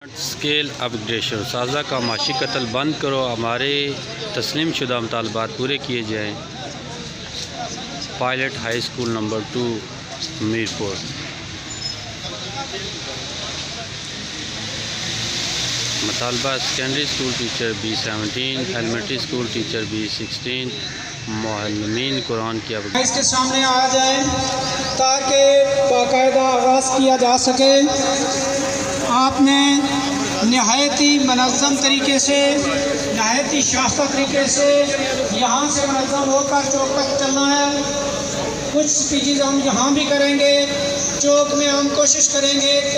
Scale upgradation साजा का माशी कत्ल बंद करो, हमारे तस्लीम शुदा मुतालबात पूरे किए जाएँ। Pilot high school number 2 Mirpur. मुतालबा secondary school teacher B17, elementary school teacher B16, मुअल्लिमीन कुरान की इसके सामने आ जाए ताकि बाकायदा आगाज़ किया जा सके। आपने नहायत ही मनज़्ज़म तरीके से, नहायत ही शास्ता तरीके से यहाँ से मनज़्ज़म होकर चौक तक चलना है। कुछ स्पीचेज़ हम यहाँ भी करेंगे, चौक में हम कोशिश करेंगे।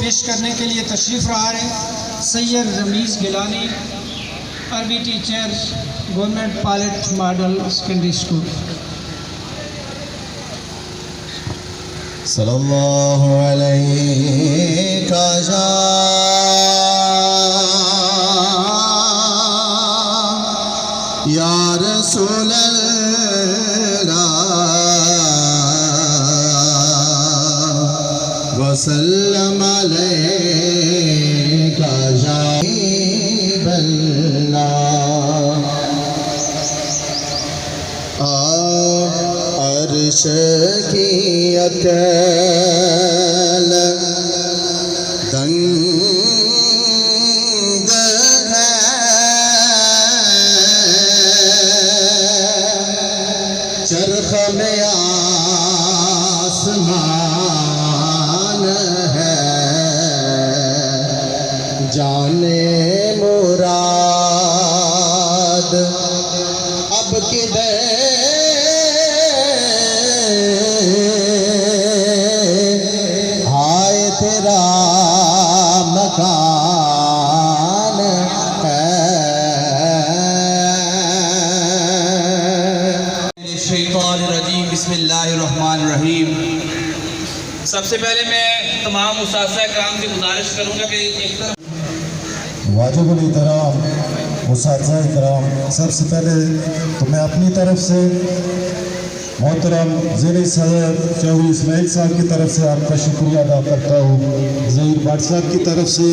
पेश करने के लिए तशरीफ़ ला रहे सैयद रमीज़ गिलानी, अरबी teacher, government pilot model secondary school. सल्लल्लाहु अलैका या रसूल अल्लाह वसल्लम अलैका या अर्श की अकल दंग है, चरख में आसमान है, जाने मुराद अब किधर हाय तेरा मकान है। शैतानिर्रजीम बिस्मिल्लाहिर्रहमानिर्रहीम। सबसे पहले मैं तमाम उस्ताद कराम से गुजारिश करूँगा कि एक तरफ वाजिबुल एहतराम उस्ताद कराम, सबसे पहले तो मैं अपनी तरफ से मोहतरम ज़िले सदर चौधरी इस्माइल साहब की तरफ से आपका शुक्रिया अदा करता हूँ। ज़हीर भट्ट साहब की तरफ से,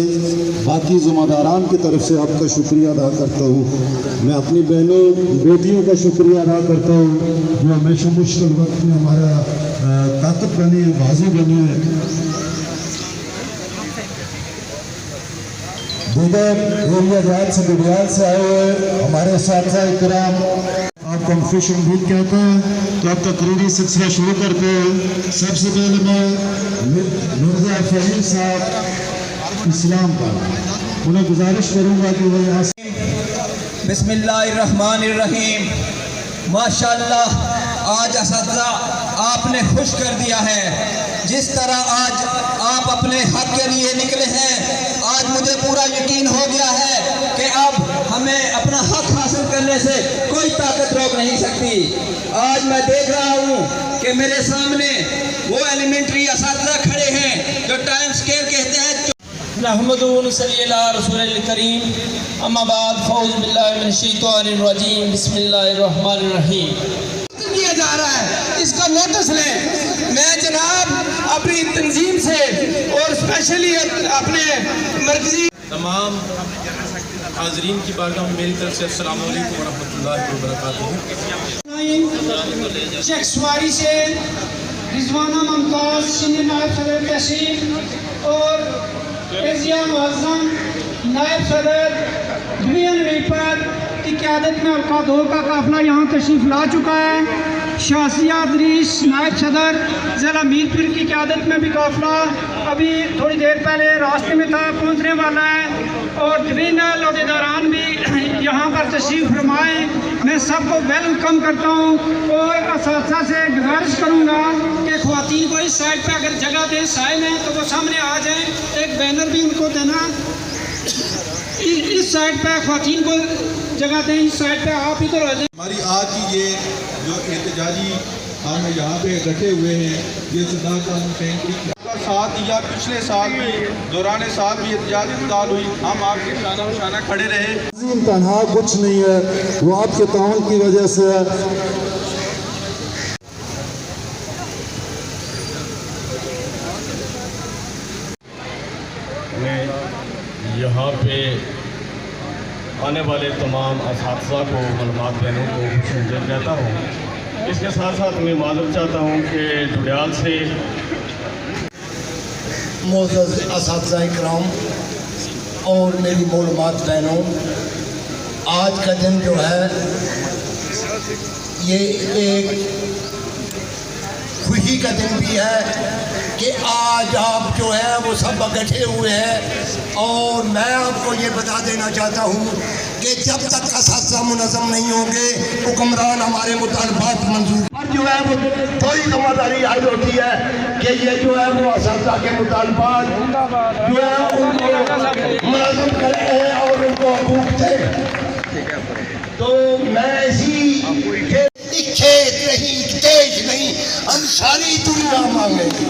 बाकी ज़िम्मेदारान की तरफ से आपका शुक्रिया अदा करता हूँ। मैं अपनी बहनों बेटियों का शुक्रिया अदा करता हूँ जो हमेशा मुश्किल वक्त में हमारा ताकत बनी है, बाजू बनी है। दीगर एरिया जात से गुडियाल से आए हुए हमारे साथी कराम आप कॉन्फ्रेशन भी कहते हैं, तो आप तकरीरी सिलसिला शुरू करते हैं। सबसे पहले मैं मिर्जा फहीम साहब इस्लाम का उन्हें गुजारिश करूँगा कि वो यहाँ से। बिस्मिल्लाहिर्रहमानिर्रहीम। माशाअल्लाह, आज असातिज़ा आपने खुश कर दिया है। जिस तरह आज आप अपने हक के लिए निकले हैं, आज मुझे पूरा यकीन हो गया है कि अब हमें अपना हक हासिल करने से कोई ताकत रोक नहीं सकती। आज मैं देख रहा हूँ कि मेरे सामने वो एलिमेंट्री असातिज़ा खड़े हैं जो टाइम स्केल कहते हैं। रहमतुल्लाह सल्लल्लाहु अलैहि रसूल करीम, अम्मा बाद, फ़ौज़ बिल्लाहि मिनश शैतानिर रजीम, बिस्मिल्लाहिर रहमानिर रहीम। किया जा रहा है, इसका नोटिस लें। मैं जनाब अपनी तंजीम से और स्पेशली अपने मरकजी तमाम हाजरीन की बारगाह में मेरी तरफ से अस्सलाम वालेकुम वरहमतुल्लाहि वबरकातुहू। शेख सवारी से रिजवाना मुमताज़ सीनियर नायब सदर तहसील और एजिया मुअज़्ज़म नायब सदर डिवीज़न रीपर की क़यादत में अलका दो का काफ़िला यहाँ तशरीफ़ ला चुका है। शासिया अदरीस नायब सदर ज़िला मीरपुर की क़यादत में भी काफ़िला अभी थोड़ी देर पहले रास्ते में था, पहुँचने वाला है। और डिवीज़नल अहदेदारान भी यहाँ पर तशरीफ़ फरमाए। मैं सबको वेलकम करता हूँ और असातिज़ा से गुजारिश करूँगा कि ख़वातीन को इस साइड पर अगर जगह दें साए में तो वो सामने आ जाएँ। एक बैनर भी उनको देना, इस साइड पे ख़वातीन को जगह दें, इस साइड पे आप इधर आ जाएं। हमारी आज की ये जो एहतजाजी हम यहाँ पे रखे हुए हैं, ये सदाकत टैंक का साथ या पिछले साल भी दौरान साल भी एहतजाजी निकाल हुई, हम आपके शाना शाना खड़े रहे। तनहा कुछ नहीं है, वो आपके ताउन की वजह से है। मैं यहाँ पे आने वाले तमाम असातिज़ा को, मालूमात देने को खुश कहता हूँ। इसके साथ साथ मैं मालूम चाहता हूँ कि जुड़ियाल से मोअज़्ज़ज़ असातिज़ा इकराम और मेरी मालूमात बहनों, आज का दिन जो है ये एक खुशी का दिन भी है कि आज आप जो है वो सब इकट्ठे हुए हैं। और मैं आपको ये बता देना चाहता हूँ कि जब तक असातिज़ा मुनज़्ज़म नहीं होंगे, हुक्मरान हमारे मुतालबात मंजूर पर जो है वो थोड़ी ज़िम्मेदारी आई होती है कि ये जो है वो असातिज़ा के मुतालबात जो है उनको मुनज़्ज़म करें और उनको हकूक़ दें। तो मैं इसी खेत नहीं, तेज नहीं, हम सारी दुनिया मांगेंगे।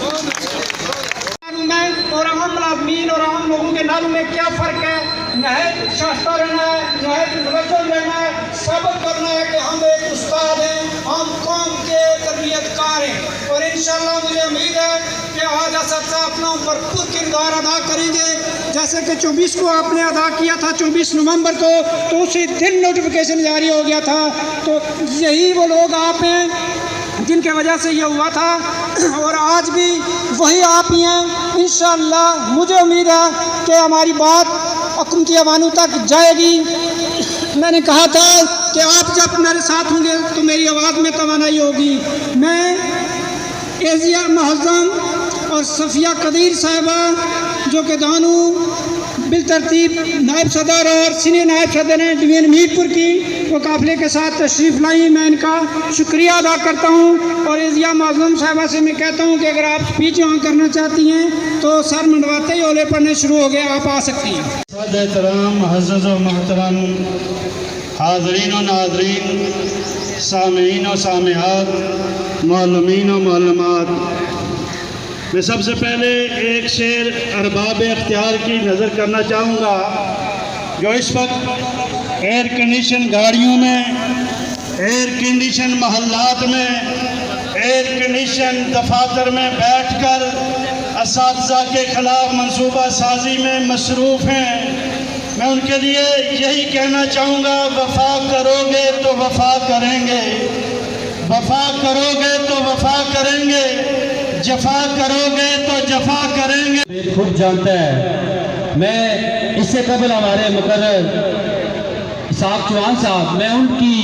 और आम मुलाज़मीन और आम लोगों के नालों में क्या फ़र्क है? नहायत शास्ता रहना है, नहायत मुनज़्ज़म रहना है, सबक करना है कि हम एक उस्ताद हैं, हम कौम के तरबियतकार हैं। और इंशाअल्लाह मुझे उम्मीद है कि आज असातिज़ा अपना भरपूर किरदार अदा करेंगे। जैसे कि 24 को आपने अदा किया था, 24 नवंबर को, तो उसी दिन नोटिफिकेशन जारी हो गया था। तो यही वो लोग आप हैं जिनके वजह से ये हुआ था, और आज भी वही आप ही हैं। इंशाअल्लाह मुझे उम्मीद है कि हमारी बात हुकूमती अवानों तक जाएगी। मैंने कहा था कि आप जब मेरे साथ होंगे तो मेरी आवाज़ में तवानाई होगी। मैं एजिया मुअज़्ज़म और सफ़िया कदीर साहिबा जो कि दानू बिल तरतीब नायब सदर और सीनियर नायब सदर हैं डिवीज़न मीरपुर की, वो काफ़िले के साथ तशरीफ़ लाई। मैं इनका शुक्रिया अदा करता हूँ। और एजिया मुअज़्ज़म साहिबा से मैं कहता हूँ कि अगर आप स्पीच यहाँ करना चाहती हैं तो सर मंडवाते ही ओले पढ़ने शुरू हो गए, आप आ सकती हैं। एहतराम मुअज़्ज़ज़ व मोहतरम हाज़रीन व नाज़रीन, सामीन व सामिआत, मालूमीन व मालूमात, मैं सबसे पहले एक शेर अरबाब इख्तियार की नज़र करना चाहूँगा जो इस वक्त एयर कंडीशन गाड़ियों में, एयर कंडीशन महल्लात में, एयर कंडीशन दफातर में बैठकर असातिज़ा के ख़िलाफ़ मनसूबा साजी में मसरूफ़ हैं। मैं उनके लिए यही कहना चाहूँगा, वफ़ा करोगे तो वफ़ा करेंगे, वफ़ा करोगे तो वफ़ा करेंगे, जफा करोगे तो जफा करेंगे। खुद जानता है। मैं इससे कबल हमारे मुकर्रर इसाक चौहान साहब, मैं उनकी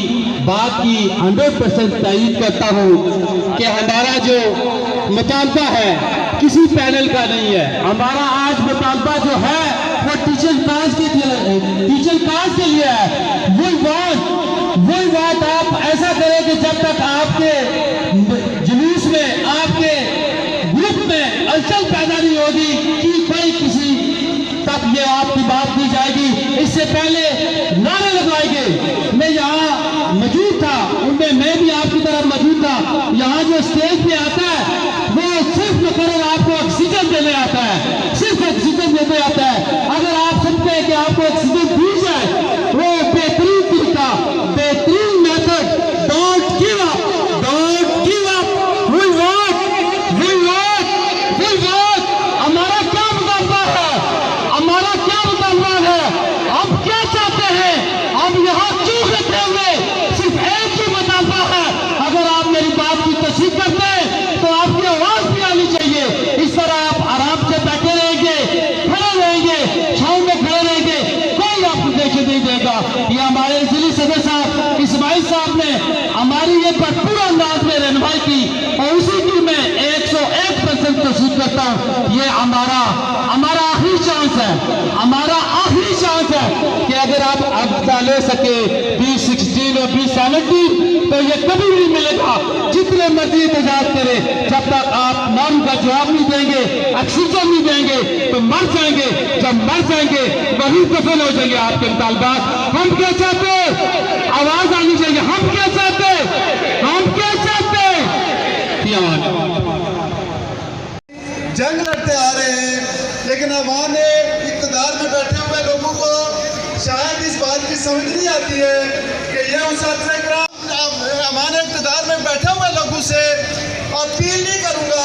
बात की 100% तायीद करता हूँ कि हमारा जो मुतालबा है किसी पैनल का नहीं है। हमारा आज मुतालबा जो है वो टीचर कास्ट के लिए है। वही बात आप ऐसा करें कि जब तक आपके जुलूस में, आपके ग्रुप में हलचल पैदा नहीं होगी कि कोई किसी तक ये आपकी बात दी जाएगी। इससे पहले नारे लगवाएंगे। मैं यहाँ मौजूद था, उनमें मैं भी आपकी तरफ मौजूद था। यहाँ जो स्टेज पे आता है वो सिर्फ मुकर्रर आपको ऑक्सीजन देने आता है, सिर्फ ऑक्सीजन देने आता है। अगर आप समझते हैं कि आपको ऑक्सीजन दी जाए, वो बेहतरीन तरीका, बेहतरीन मेथड, डोंट गिव अप, ये हमारा आखिरी चांस है, हमारा आखिरी चांस है कि अगर आप अब ले सके B16 और B17 तो ये कभी नहीं मिलेगा। जितने मर्जी इंतजार करे, जब तक आप मौन का जवाब नहीं देंगे, ऑक्सीजन नहीं देंगे तो मर जाएंगे। जब मर जाएंगे वही दफन हो जाएंगे आपके मुतालबात। हम क्या चाहते हैं? आवाज आनी चाहिए। हम क्या चाहते हैं? हम क्या चाहते हैं? जंग लड़ते आ रहे हैं, लेकिन अवाम ने इक़्तिदार में बैठे हुए लोगों को शायद इस बात की समझ नहीं आती है कि ये उस अवाम ने इक़्तिदार में बैठे हुए लोगों से अपील नहीं करूँगा।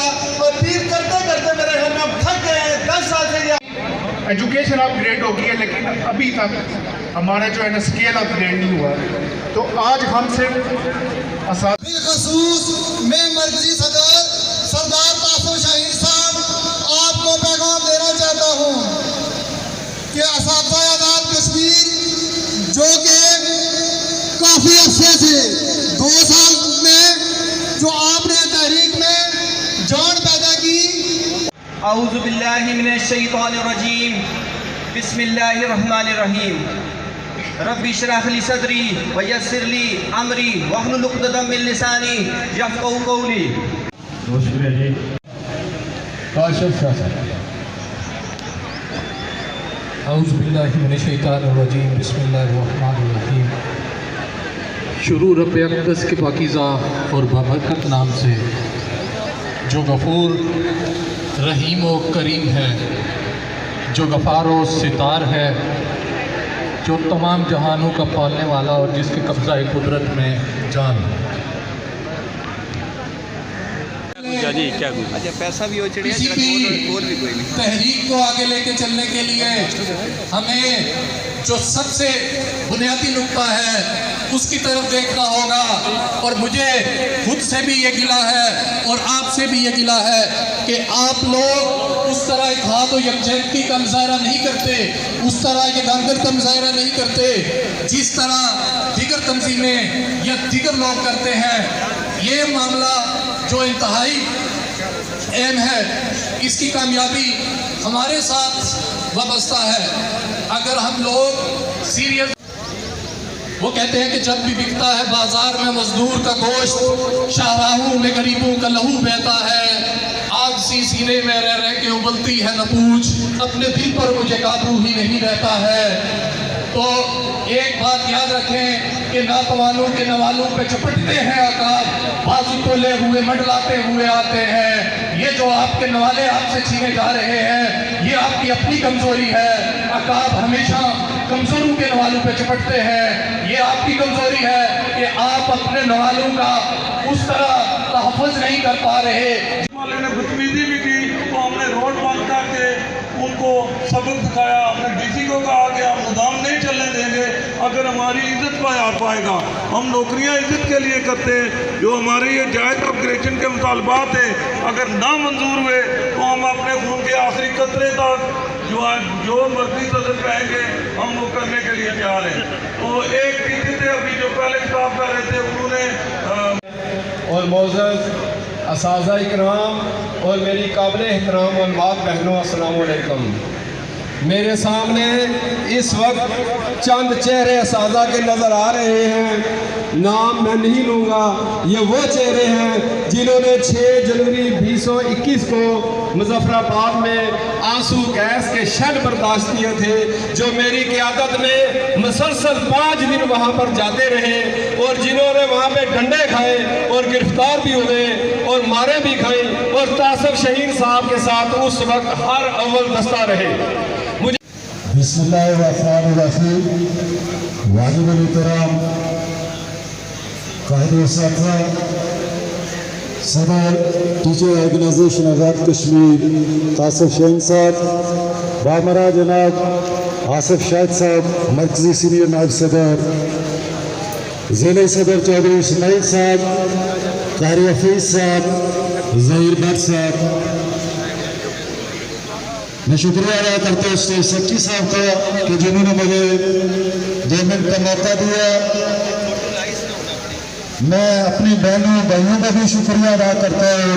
अपील करते करते मेरे घर में अब थक गए हैं। 10 साल से ये एजुकेशन अपग्रेड हो गई है, लेकिन अभी तक हमारा जो है ना स्केल अपग्रेड नहीं हुआ। तो आज हम सिर्फ बिलखसूस मैं मर्कजी सदर सरदार तासिफ शाहीन साहब आपको पैगाम देना चाहता हूँ कि असातिज़ा आज़ाद कश्मीर जो कि काफ़ी अरसे से 2 साल में जो आपने तहरीक में जान पैदा की। औज़ु बिल्लाहि मिनश शैतानिर रजीम, बिस्मिल्लाहिर रहमानिर रहीम। रब्बि इश्रह ली सदरी व यस्सिर ली अमरी वहलुल उक़दतम मिन लिसानी यफ़क़हू क़ौली। बहुत शुक्रिया जी। काशिफ शाह साहब। औज़ु बिल्लाहि मिनश शैतानिर रजीम, बिस्मिल्लाहिर रहमानिर रहीम। शुरू रब अक़दस के पाकीज़ा और बाबरकत नाम से जो गफ़ूर रहीम व करीम है, जो गफ़ार व सितार है, जो तमाम जहानों का पालने वाला और जिसके कब्ज़ा कुदरत में जान है। क्या अच्छा पैसा भी हो चढ़िया, किसी की तहरीक को आगे लेके चलने के लिए हमें जो सबसे बुनियादी नुक्ता है उसकी तरफ देखना होगा। और मुझे खुद से भी ये गिला है और आपसे भी ये गिला है कि आप लोग उस तरह इत्तेहाद और यकजहती का मुज़ाहरा नहीं करते, उस तरह यकजहती का मुज़ाहरा नहीं करते जिस तरह दीगर तंजीमें या दीगर लोग करते हैं। ये मामला जो इंतहाई अहम है, इसकी कामयाबी हमारे साथ वाबस्ता है। अगर हम लोग सीरियस, वो कहते हैं कि जब भी बिकता है बाजार में मजदूर का गोश्त, शाहराहों में गरीबों का लहू बहता है, आग सी सीने में रह रह के उबलती है न पूछ, अपने दिल पर मुझे काबू ही नहीं रहता है। तो एक बात याद रखें कि नातवानों के नवालों पे चपटते हैं अकाब, बाजू को ले हुए मंडलाते हुए आते हैं। ये जो आपके नवाले आपसे छीने जा रहे हैं, ये आपकी अपनी कमजोरी है। अकाब हमेशा कमजोरों के नवालों पे चपटते हैं। ये आपकी कमजोरी है कि आप अपने नवालों का उस तरह तहफ़्फ़ुज़ नहीं कर पा रहे। वाले ने बदतमीजी भी की तो हमने रोड बंद करके उनको सबक सिखाया। हमने DC को कहा कि हम गोदाम नहीं चलने देंगे अगर हमारी इज्जत पर आ पाएगा। हम नौकरियां इज्जत के लिए करते हैं, जो हमारे ये जायज़ अपग्रेडेशन के मुतालबात हैं अगर ना मंजूर हुए तो हम अपने खून के आखिरी कतरे तक जो मर्जी सदर कहेंगे हम वो करने के लिए तैयार हैं। तो एक टीचर थे अभी जो पहले खिताब कर रहे थे, उन्होंने और मोअज़्ज़ज़ असातिज़ा इकराम और मेरी काबिल एहतराम और माँ बहनों, अस्सलाम वालेकुम। मेरे सामने इस वक्त चंद चेहरे असातिज़ा के नज़र आ रहे हैं। नाम मैं नहीं लूँगा। ये वो चेहरे हैं जिन्होंने 6 जनवरी 2021 को मुज़फ़्फ़राबाद में आंसू गैस के शल बर्दाश्त किए थे, जो मेरी क़यादत में मुसलसल 5 दिन वहाँ पर जाते रहे और जिन्होंने वहाँ पे डंडे खाए और गिरफ्तार भी हुए और मारे भी खाए और तासिफ शाहीन साहब के साथ उस वक्त हर अव्वल दस्ता रहे। मुझे बिस्मिल्लाहिर्रहमानिर्रहीम। वाजिबुल एहतराम कायदे साथी सदर टीचर ऑर्गेनाइजेशन आज़ाद कश्मीर तासिफ शाहीन साहब, बामरा जनाब आसिफ शाहिद साहब मरकजी सीनियर नायब सदर, ज़िले सदर चौधरी इस्माइल साहब, कारी हफीज़ साहब, ज़हीर भट्ट साहब। मैं शुक्रिया अदा करता हूँ स्टेट सेक्रेटरी साहब का कि जिन्होंने मुझे 2 मिनट का मौका दिया। मैं अपनी बहनों भाइयों का भी शुक्रिया अदा करता हूँ।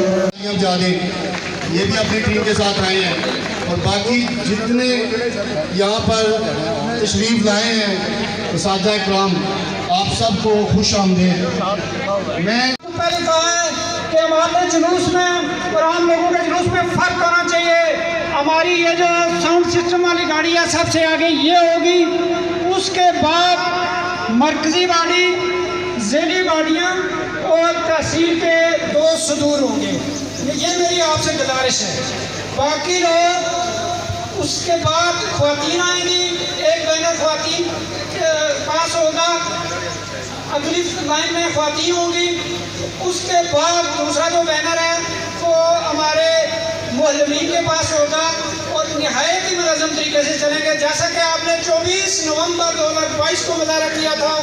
ये भी अपनी टीम के साथ आए हैं और बाकी जितने यहाँ पर तशरीफ़ लाए हैं उस्ताद इकराम, आप सबको खुश आमदीद। मैं पहले कहा है कि हमारे जुलूस में और आम लोगों के जुलूस में फ़र्क होना चाहिए। हमारी ये जो साउंड सिस्टम वाली गाड़ी है सबसे आगे ये होगी, उसके बाद मरकज़ी बाड़ी, ज़ेली बाड़ियाँ और तहसील के 2 सदूर होंगे। ये मेरी आपसे गुजारिश है। बाकी लोग उसके बाद ख्वातीन आएंगी, एक बैनर ख्वातीन पास होगा, अगली लाइन में ख्वातीन होंगी, उसके बाद दूसरा जो बैनर है वो हमारे मोहल्लीन के पास होगा और नहायत ही मुनज़्ज़म तरीके से चलेंगे। जैसा कि आपने 24 नवंबर 2022 को मुज़ाहरा किया था,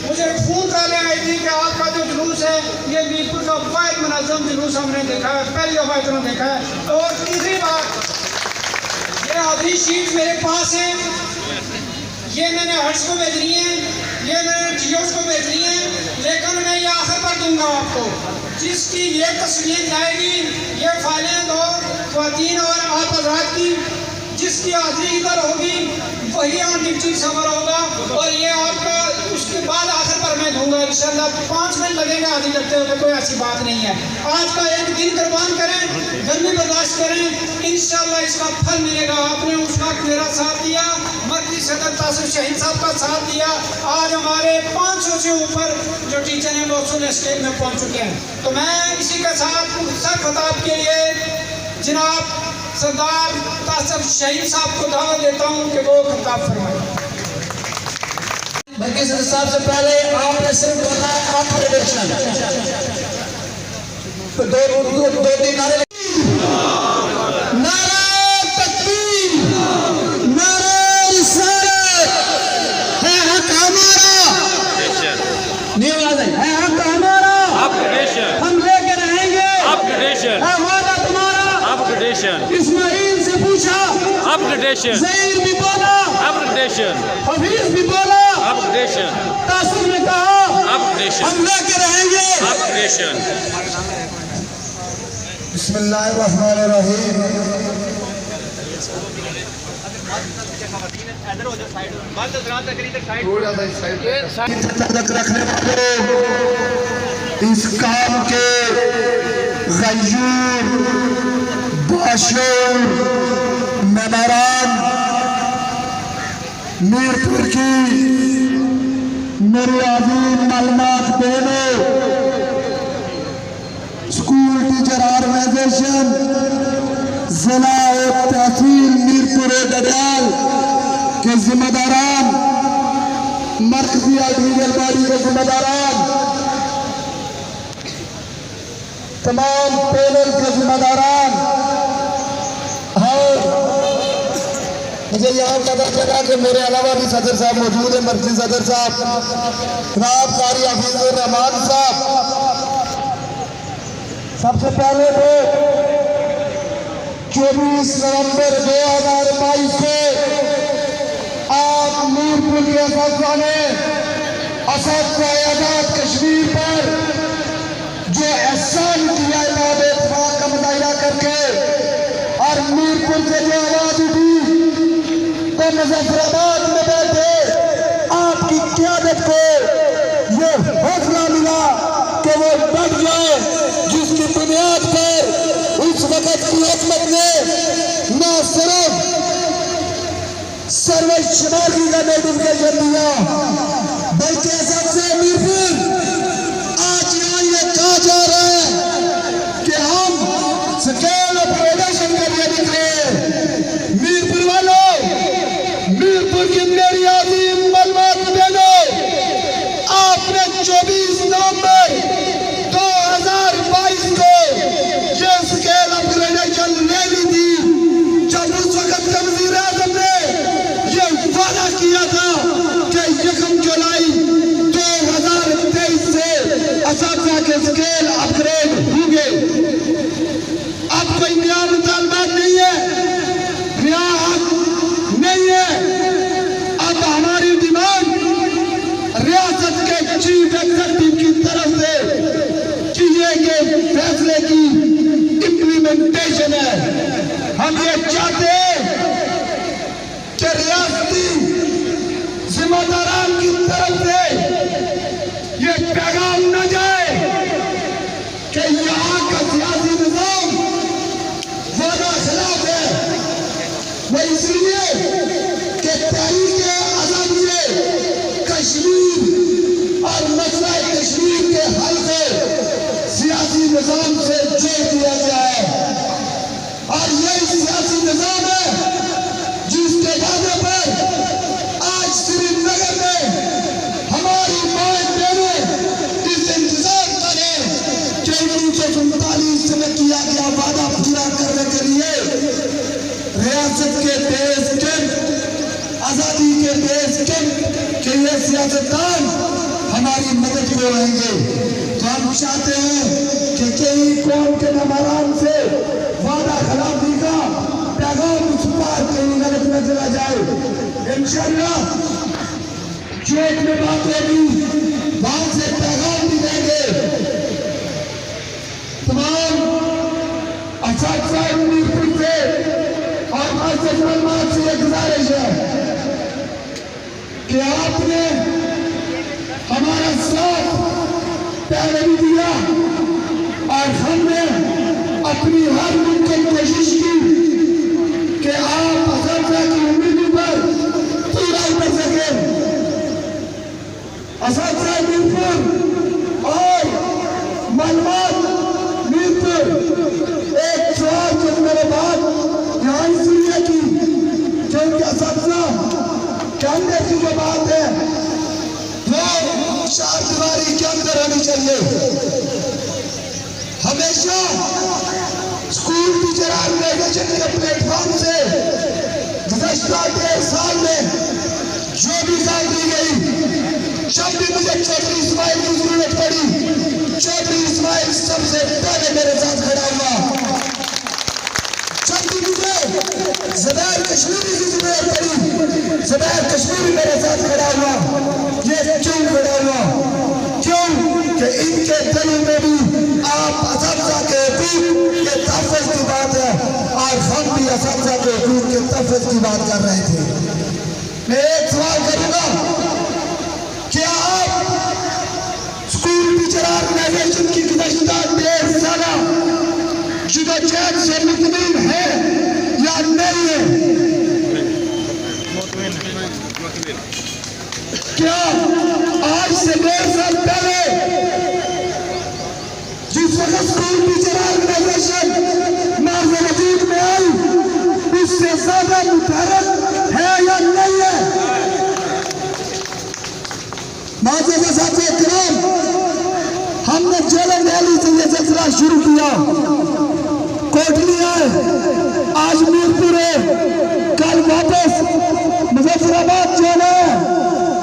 मुझे फ़ोन कॉलें आई थी कि आपका जो जुलूस है ये मीरपुर का वाहिद मुनज़्ज़म जुलूस हमने देखा है, पहली दफ़ा इतना देखा है। और तीसरी बात, ये आधी शीट मेरे पास है, ये मैंने हर्ष को भेजनी है, ये मैंने जियोस को भेजनी है, लेकिन मैं ये आखिर पर दूंगा आपको। जिसकी ये तस्वीर जाएगी, ये फाइलें दो ख्वातीन और आप हज़रात की, जिसकी हाजिरी इधर होगी वही यहाँ डिप्टी सफर होगा और ये आपका उसके बाद आखिर पर मैं दूंगा इंशाल्लाह। 5 मिनट लगेगा हाजिरी करते हुए, कोई ऐसी बात नहीं है। आज का एक दिन कुर्बान करें, गर्मी बर्दाश्त करें, इंशाल्लाह इसका फल मिलेगा। आपने उस वक्त मेरा साथ दिया, मरकज़ी सदर तासिर शहीन साहब का साथ दिया। आज हमारे 500 से ऊपर जो टीचर हैं वो सुन स्टेज में पहुँच चुके हैं। तो मैं इसी के साथ सर खिताब के लिए जनाब सरदार तासिर शहीन साहब को दावत देता हूँ कि वो खिताब फरमाएं। मरकज़ी सदर साहब से पहले आपने सिर्फ बोला कॉन्ट्रडिक्शन, तो दो तीन नारे, नारा तकबीर, नारा रिसालत, है हक हमारा, नहीं आवाज़ आई, है हक हमारा, हम लेके रहेंगे, है वादा तुम्हारा, इस्माइल से पूछा, ज़हीर भी बोला, हफीज भी बोला, तासिर ने कहा, हम लेके रहेंगे। बिस्मिल्लाहिर्रहमानिर्रहीम। रखने वालों, इस काम के गयूर बाशूर मेमोरान मीरपुर की मेरी अजीम मालूमात बहनों, स्कूल टीचर ऑर्गेनाइजेशन जिला और तहसील मीरपुर गढ़वाल के जिम्मेदारान, मरकजी डिवीजन बॉडी के जिम्मेदारान, तमाम पैनल के जिम्मेदारान, और मुझे यहाँ पता चला कि मेरे अलावा भी सदर साहब मौजूद हैं, मरकजी सदर साहब जनाब कारी हफीजुर रहमान साहब। सबसे पहले तो 24 नवंबर 2022 को आप मीरपुर के असातिज़ा ने असातिज़ा आज़ाद कश्मीर पर जो एहसान किया इमाम इत्तेफाक का मुजाहिरा करके, और मीरपुर से जो आवाज उठी तो मुजफ्फराबाद में बैठे आपकी क़यादत को ये हौसला मिला कि वो डट जाए, जिसकी बुनियाद पर उस वक्त की हुकूमत ने न सिर्फ सर्वे शुमारी का नोटिफिकेशन दिया, बल्कि सबसे मीरपुर आज यहाँ ये कहा जा रहा है कि हम स्केल ऑपरेशन के लिए निकले। मीरपुर वालों, मीरपुर की मेरी अजीम मालूमात बहनों, आपने 24 नवंबर 2022 को ये स्केल ऑपरेशन ले ली थी, जब उस वक्त के वज़ीर आज़म ने ये वादा किया था कि 1 जुलाई 2023 हम ये चाहते कि रियासती जिम्मेदारान की तरफ से ये पैगाम न जाए कि यहाँ का सियासी निजाम वादा खिलाफ है। वो इसलिए कि तहरीक आज़ादी कश्मीर और मसला कश्मीर के हल को सियासी निजाम से जोड़ दिया गया है और यही सियासी निजाम है जिसके वादे पर आज श्रीनगर में हमारी माएं बहनें इस इंतजार करें कि 1947 में किया गया वादा पूरा करने के लिए रियासत के देश के आजादी के देश के ये सियासतदान हमारी मदद को रहेंगे। तो हम चाहते हैं कि कई कौम के नमरान से वादा खिलाफी का पैगाम उस पार कहीं गलत न चला जाए। इंशाअल्लाह चौक में बात होगी, वहां से पैगाम भी देंगे। तमाम असातिज़ा मीरपुर से और मास्टर से एक गुजारिश है कि आपने हमारा साथ पहले भी दिया और हमने अपनी हर मुमकिन कोशिश की कि आप असातिज़ा की उम्मीदों पर पूरा उतर सके। असातिज़ा मीरपुर और मालूमात मीरपुर एक सवाल जो मेरे बाद यहाँ इसलिए की क्योंकि असातिज़ा कहने की जो बात है वो चार दीवारी के अंदर होनी चाहिए। हमेशा स्कूल टीचर ऑर्गेनाइजेशन के प्लेटफॉर्म से गुज़श्ता 1.5 साल में जो भी काम दी गई, जब भी मुझे चौधरी इस्माइल की जरूरत पड़ी, चौधरी इस्माइल सबसे पहले मेरे साथ खड़ा हुआ। जब भी मुझे ज़ुबैर कश्मीरी की जरूरत पड़ी, ज़ुबैर कश्मीरी मेरे साथ खड़ा हुआ। ये क्यों खड़ा हुआ? क्यों कि इनके दिलों में भी आप असातिज़ा के हकूक़ के तहफ़्फ़ुज़ की बात है और हम भी असातिज़ा के हकूक़ के तहफ़्फ़ुज़ की बात कर रहे थे। मैं एक सवाल करूंगा, क्या आप स्कूल टीचर ऑर्गेनाइजेशन की गुज़श्ता 1.5 साल जुदोजहद से मुतमिन है या नहीं है? क्या आज से 1.5 साल पहले जिस वक्त स्कूल टीचर ऑर्गेनाइजेशन मौजूद में आई उससे ज्यादा मुतहरक है या नहीं है? माज़ीज़ साथियों किराम, हमने जेलम वैली से ये सिलसिला शुरू किया। कोटली है, आज मीरपुर है, कल वापस मुजफ्फराबाद जाना है,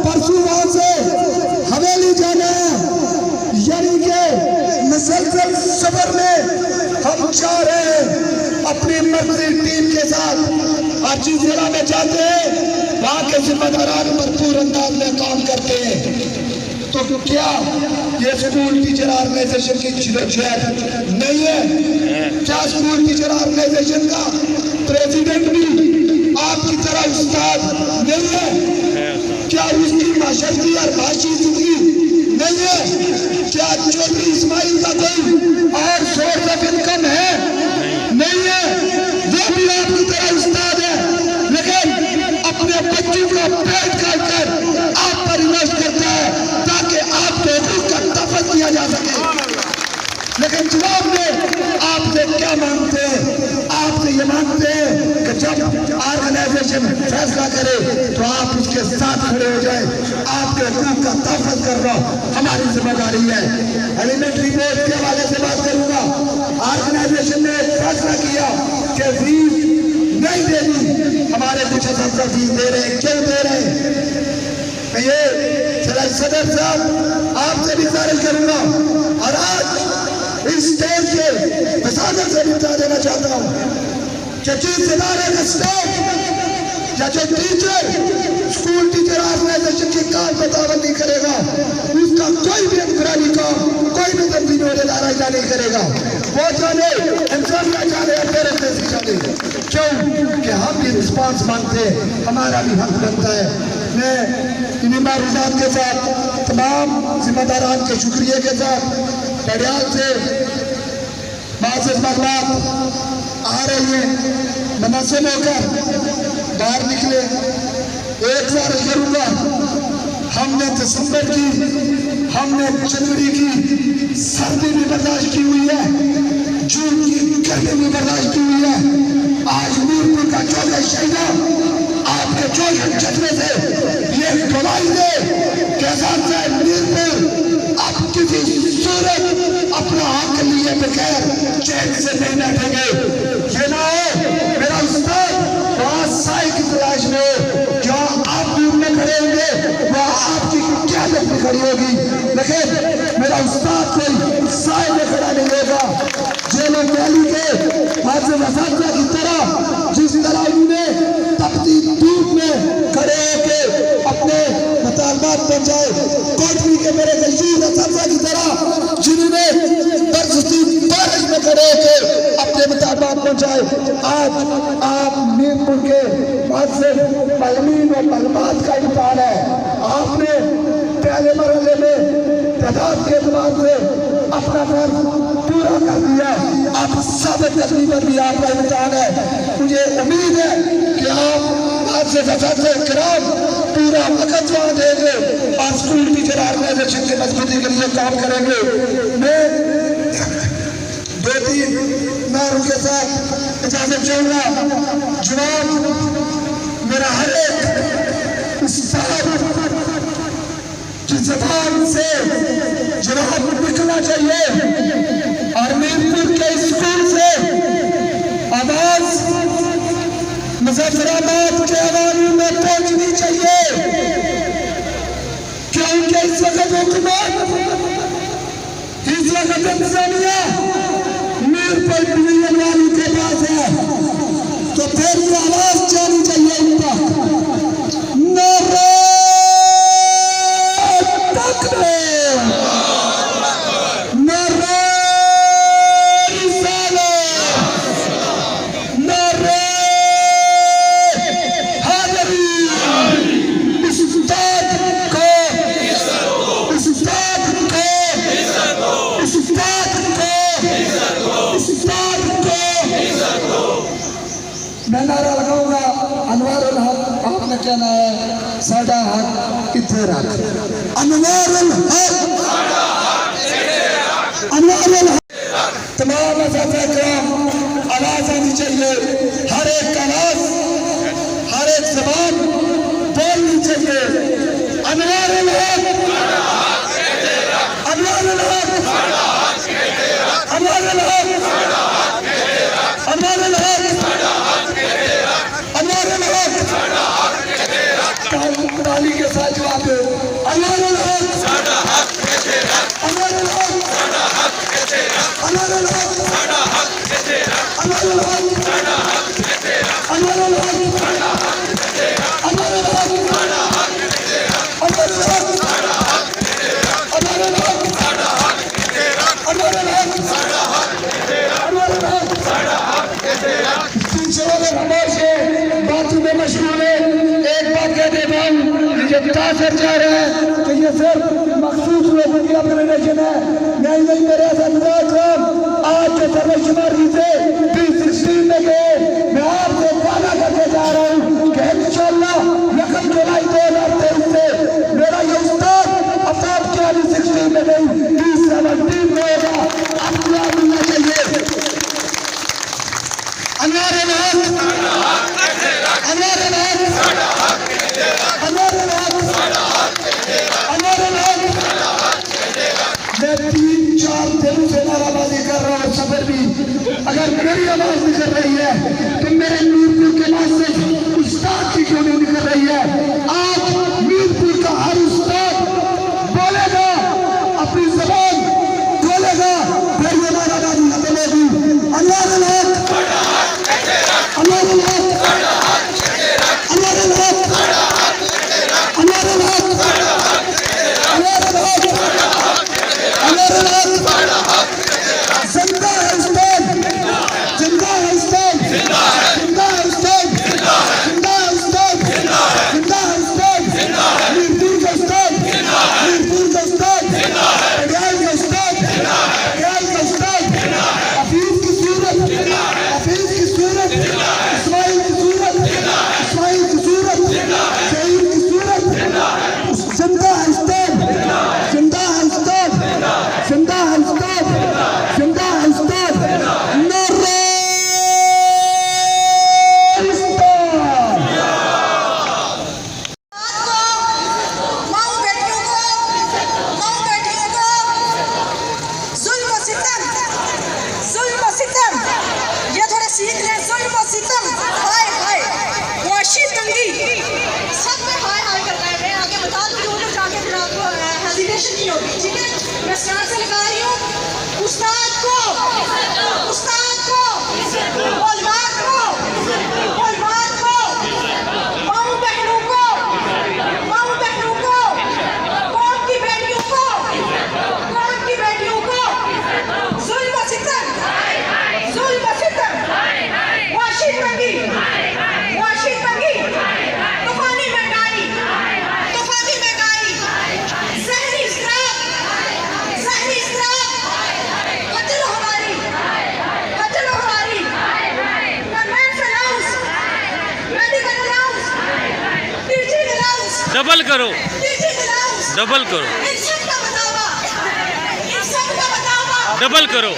परसों वहां से हवेली जाना है। यानी कि मुसलसल सफर में हम जा रहे हैं अपनी मर्जी टीम के साथ। हर चीज जिला में जाते हैं, वहां के जिम्मेदारान भरपूर अंदाज में काम करते हैं। तो क्या ये स्कूल टीचर ऑर्गेनाइजेशन की जिदोजहद नहीं है? क्या स्कूल टीचर ऑर्गेनाइजेशन का प्रेसिडेंट भी आपकी तरह उस्ताद नहीं है? क्या उसकी माशरती और माशी जिंदगी नहीं है? क्या चौधरी इस्माइल का कोई और सोर्स ऑफ इनकम है? नहीं है। वो भी आपकी तरह उस्ताद है, लेकिन अपने बच्चों को पेट काट कर आप पर इन्वेस्ट करता है ताकि आपके हकूक़ का तहफ़्फ़ुज़ किया जा सके। लेकिन जवाब में आपसे क्या मांगते हैं? आपसे ये मांगते हैं कि जब ऑर्गेनाइजेशन फैसला करे तो आप उसके साथ खड़े हो जाए। आपके हकूक़ का तहफ़्फ़ुज़ करना हमारी जिम्मेदारी है। एलिमेंट्री बोर्ड के हवाले से बात करूंगा। ऑर्गेनाइजेशन ने फैसला किया कि फीस नहीं देनी। हमारे कुछ असातिज़ा फीस दे रहे हैं, क्यों दे रहे हैं? मैं ये सदर साहब आपसे भी गुजारिश करूंगा और आज इस स्टेज के वसादत से बता देना चाहता हूँ कि जिस इदारे का स्टाफ या जो टीचर स्कूल टीचर ऑर्गेनाइजेशन की काम पर पाबंदी करेगा उसका कोई भी इंफरादी काम, कोई भी तंजीमी इदारा नहीं करेगा। वो जाने इंसान का जाने तेरे जैसी जाने क्यों कि हम भी रिस्पॉन्स मांगते हैं, हमारा भी हक बनता है। मैं इन्हीं मारूजात के साथ तमाम जिम्मेदारान के शुक्रिया के साथ पड़ियाल से बाज़ मालूमात आ रही है, मुनासिब होकर बाहर निकले। एक बार करूँगा, हमने दिसंबर की, हमने जनवरी की सर्दी भी बर्दाश्त की हुई है, जून की गर्मी भी बर्दाश्त की हुई है। आज मीरपुर का 14 शहीदा आपके 24 जज्बे से ये गवाही दे के साथ मीरपुर अब किसी सूरत अपना हक लिए बगैर चैन से नहीं बैठेंगे। ये ना हो मेरा उस्ताद वहाँ साई की तलाश में हो, जहाँ आप दूर में खड़े होंगे वहाँ आपकी क़यादत में खड़ी होगी, लेकिन मेरा उस्ताद कोई साई में खड़ा नहीं होगा। जेलों वैली के हाजिर असातिज़ा की तरह जिस तरह उन्होंने तपती धूप में खड़े होकर अपने मुतालबात पहुँचाए, कोटली के मेरे गलसूर असातिज़ा की तरह जिन्होंने बरसती बारिश में खड़े होकर अपने मुतालबात पहुँचाए, आज आप मीरपुर के मुअज़्ज़िज़ मालूमीन और मालूमात का इम्तिहान है। आपने पहले मरहले में तादाद के एतबार से अपना फर्ज पूरा कर दिया, आप साबित करने पर भी आपका इम्तिहान है। मुझे उम्मीद है कि आप आज से किराम पूरा वक़्त वहाँ देंगे और स्कूल टीचर ऑर्गेनाइजेशन की मजबूती के लिए काम करेंगे। मैं 2-3 नारों के साथ इजाजत चाहूँगा। जवाब मेरा हर एक साहब की ज़बान से जवाब निकलना चाहिए और मीरपुर के स्कूल से आवाज मुजफ्फराबाद के अवामी में पहुंचनी चाहिए, क्योंकि इस वक्त हुकूमत, इस वक्त इंतजामिया मीरपुर डिवीजन वालों के पास है, तो फिर ये आवाज जानी चाहिए उनका। नारे तकबीर, नारे रिसालत, नारे हैदरी। इस उस्ताद को, इस उस्ताद को, इस उस्ताद को, इस उस्ताद को मैं नारा लगाऊंगा, अनवारुल हक। आपने क्या नारा है? साडा हक किथे रख, अनवारुल हक, अनवारुल हक। तमाम अज़ाज़े किराम आवाज़ आनी चाहिए, हर एक आवाज़, हर एक ज़बान बोलनी चाहिए। अनवारुल हक, अनवारुल हक, अनवारुल हक, अनवारुल हक, अनवारुल हक। ताली के साथ जवाब दो। अनवारुल हक, अनवारुल हक, अनवारुल हक, अनवारुल हक, अनवारुल हक, अनवारुल हक, अनवारुल हक, अनवारुल हक, अनवारुल हक। पीछे वाले हमारे बातों में मशहूर है। एक बात कह देता हूँ, ये तासर जा रहा है तो ये सिर्फ मखसूस लोगों की ऑर्गेनाइजेशन है। नहीं मेरे साथ आज के सर्वशुमारी से 2016 में गए, मैं आपसे वादा करके जा रहा हूँ कि इंशाअल्लाह 1 जुलाई 2023 से मेरा ये उस्ताद अफताब के 16 में नहीं 2017 में होगा। आपको मिलना चाहिए। अनवारुल हक, अनवारुल हक, अनवारुल हक, अनवारुल हक। मैं 3-4 दिन से नाराबाजी कर रहा हूँ, सफर भी अगर मेरी डबल करो, डबल करो, डबल करो।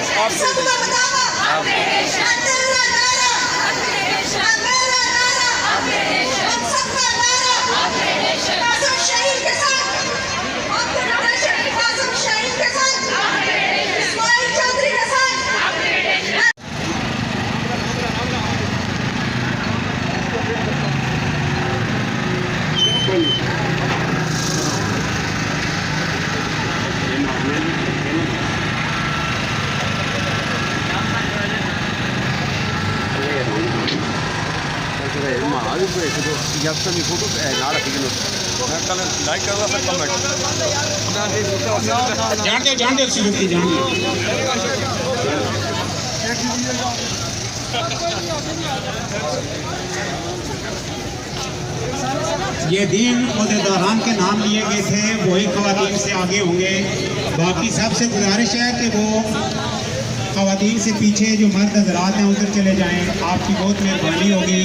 ये दिन ओहदेदारान के नाम लिए गए थे, वही ख़वातीन से आगे होंगे। बाकी सबसे गुजारिश है कि वो ख़वातीन से पीछे जो मर्द हज़रात हैं उधर चले जाएं, आपकी बहुत मेहरबानी होगी।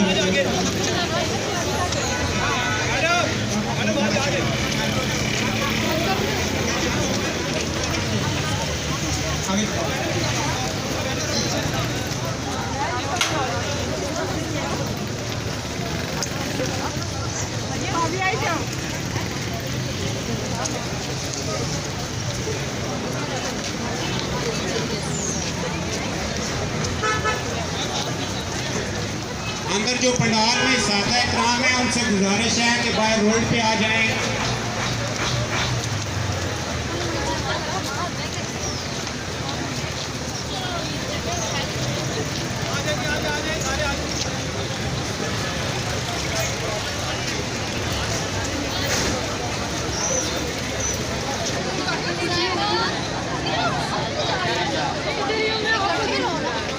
अंदर जो पंडाल में सादा इकराम है उनसे गुजारिश है कि बाहर रोड पे आ जाएं।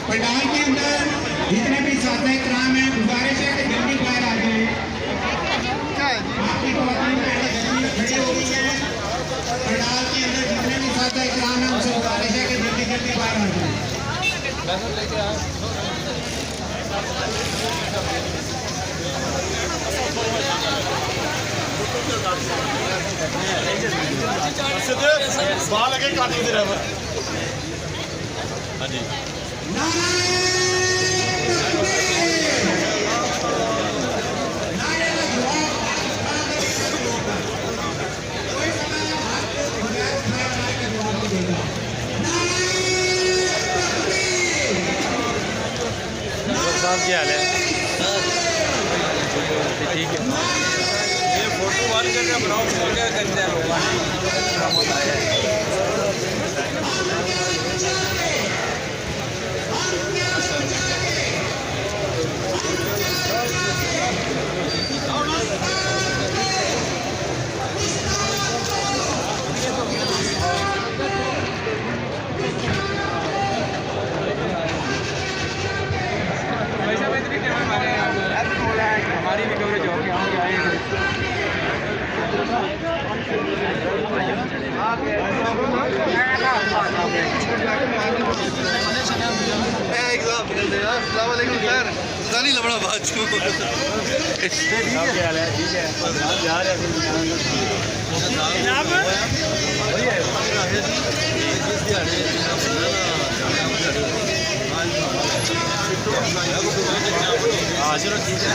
पंडाल के अंदर जितने भी सादा इकराम है गुजारिश है कि जल्दी बाहर आ जाएं। आपकी ख़वातीन पहले जल्दी खड़ी हो गई है। पंडाल के अंदर जितने भी सादा इकराम है उनसे गुजारिश है कि जल्दी जल्दी बाहर आ जाएं। बाल लगे काट दे रहा है। हाँ जी साहब क्या हाल है? ठीक है। ये फोटो वाली जगह बनाओ, क्या करते हैं लोग? हमारी भी कवरेज होगी, हम भी आएंगे। नहीं लबड़ा बात चलो ठीक है।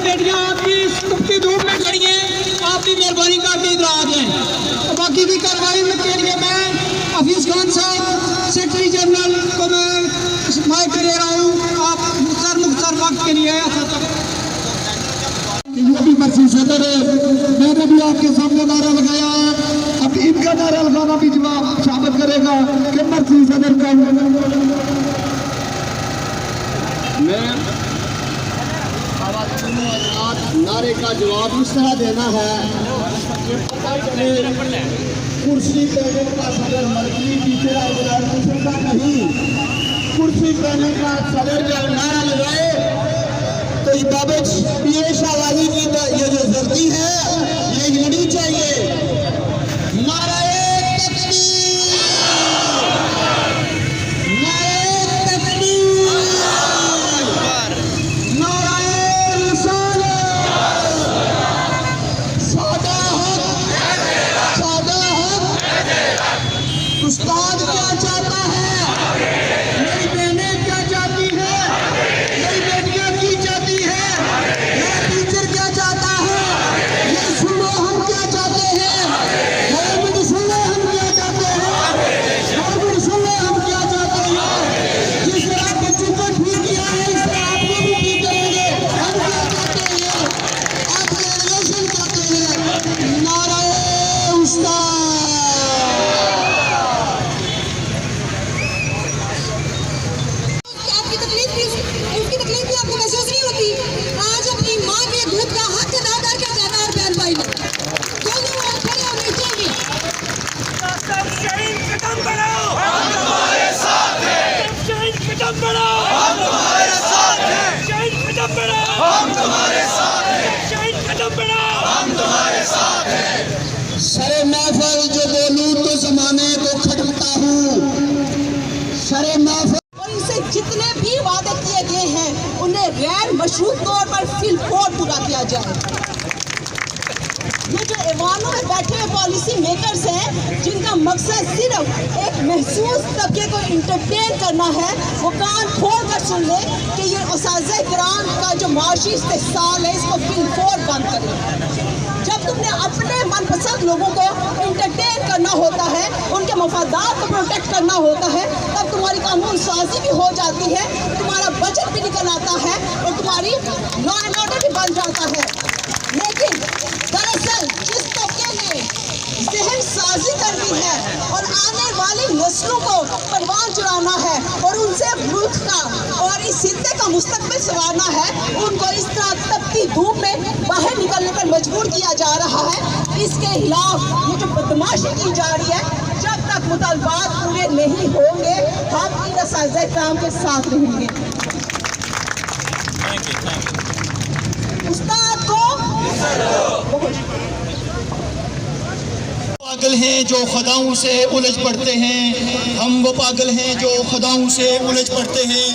बेटियां आपकी इस तपती धूप में खड़ी हैं, आप भी मेहरबानी करके इधर आ जाएं। तो बाकी की कार्रवाई में के लिए मैं हफीज खान साहब सेक्रेटरी जनरल को मैं माइक दे रहा हूँ। आप मुख्तर वक्त के लिए यूपी मर्सी सदर मैंने भी आपके सामने नारा लगाया है, अब इनका नारा लगाना भी जवाब साबित करेगा कि मर्सी सदर का नारे का जवाब इस तरह देना है कुर्सी पैने का सदर मर्सी टीचर ऑर्गेनाइजेशन का नहीं, कुर्सी पैने का सदर जब नारा लगाए तो ये बाबत पेश आवाज़ी की ये जो जरूरी है ये होनी चाहिए। नाराए तकबीर, नाराए तकबीर, नाराए रिसालत, सादा हक, सादा हक। उस्ताद क्या चाहता है, मेरी बहनें क्या चाहती है, मेरी बेटियां की चाहती है, मेरा टीचर क्या चाहता है, ये सुनो हम क्या चाहते हैं, गवर्नमेंट सुनो हम क्या चाहते हैं, गवर्नमेंट सुनो हम क्या चाहते हैं। जिस तरह बच्चों को ठीक किया है इस तरह आपको भी ठीक करेंगे। हम क्या चाहते हैं, आप एजुकेशन चाहते हैं। नाराए उस्ताद, उसकी तकलीफ भी आपको महसूस नहीं होती। आज अपनी माँ के दूध का हक अदा करके जाना है बहन भाई ने, दोनों और खड़े होने चाहिए। शहीद कदम बढ़ाओ, हम तुम्हारे साथ हैं। शहीद कदम बढ़ाओ, हम तुम्हारे साथ हैं। शहीद कदम बढ़ाओ, हम तुम्हारे साथ हैं। शहीद कदम बढ़ाओ, हम तुम्हारे साथ हैं। सरे महफल जो बोलूं तो जमाने को खटकता हूँ, सरे महफल जितने भी वादे किए गए हैं उन्हें गैर मशरूत तौर पर फिलफोर पूरा किया जाए। ये जो ऐवानों में बैठे हुए पॉलिसी मेकर्स हैं जिनका मकसद सिर्फ एक महसूस तबके को इंटरटेन करना है, वो कान खोल कर सुन ले कि ये उस्ताज़े किराम का जो माशी इस्तेहसाल है इसको फिलफोर बंद करें। जब तुमने अपने मनपसंद लोगों को इंटरटेन करना होता है, उनके मफादात को प्रोटेक्ट करना होता है, तब तुम्हारी कानून साजी भी हो जाती है, तुम्हारा बजट भी निकल आता है और तुम्हारी लॉ एंड ऑर्डर भी बन जाता है। लेकिन दरअसल जिस तबके ने जहन साजी कर दी है और आने वाली नस्लों को परवान चढ़ाना है और उनसे मुल्क का और इस हिस्से का मुस्तकबिल संवारना है, उनको इस तरह तपती धूप में बाहर निकलने पर मजबूर किया जा रहा है। इसके खिलाफ ये जो बदमाशी की जा रही है, जब तक मुतालबात पूरे नहीं होंगे हम इन उस्ताज़े किराम के साथ रहेंगे। उस्ताद को पागल हैं जो खुदाओं से उलझ पड़ते हैं, हम वो पागल हैं जो खुदाओं से उलझ पड़ते हैं।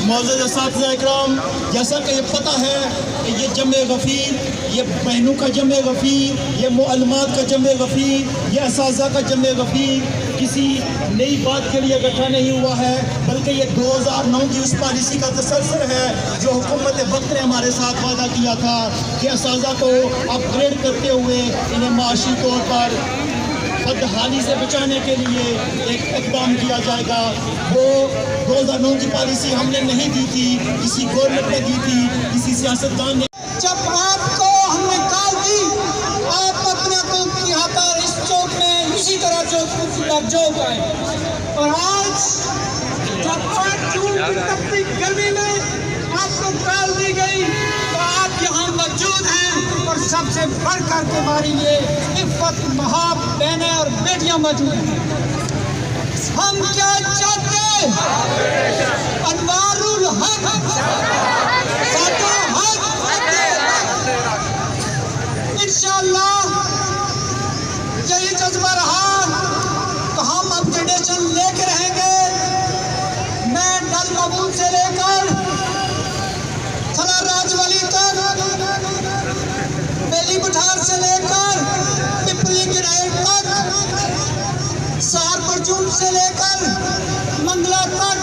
मौजूद असातिज़ा इकराम, जैसा कि ये पता है कि ये जमे गफ़ीर, ये बहनों का जमे गफ़ीर, ये मुअल्लिमात का जमे गफ़ीर, ये असातिज़ा का जमे गफ़ीर किसी नई बात के लिए इकट्ठा नहीं हुआ है, बल्कि ये 2009 की उस पॉलिसी का तसलसल है जो हुकूमत वक्त ने हमारे साथ वादा किया था कि असातिज़ा को अपग्रेड करते हुए इन्हें माशी तौर पर बदहाली से बचाने के लिए एक इक़दाम किया जाएगा। वो 2009 की पॉलिसी हमने नहीं दी थी, किसी गवर्नमेंट ने दी थी, किसी सियासतदान ने। जब आपको हमने कॉल दी, आप अपने को यहाँ पर इस चौक में इसी तरह चौक आए, और आज जब 5 जून की तपती गर्मी में आपको कॉल दी गई तो आप यहाँ मौजूद हैं और सबसे बढ़कर के हमारी ये इफ़्फ़त महाब बहनें और बेटियां मौजूद हैं। हम क्या चाहते हैं, अनवारुल हक, सातो हक, इंशाअल्लाह यही जज्बा रहा तो हम अपग्रेडेशन लेके रहेंगे। मैं डल मबूल से लेकर थला राजवली तक, बेली बुठार से लेकर पिपली गिरैल तक, सार परचून से लेकर मंगला तक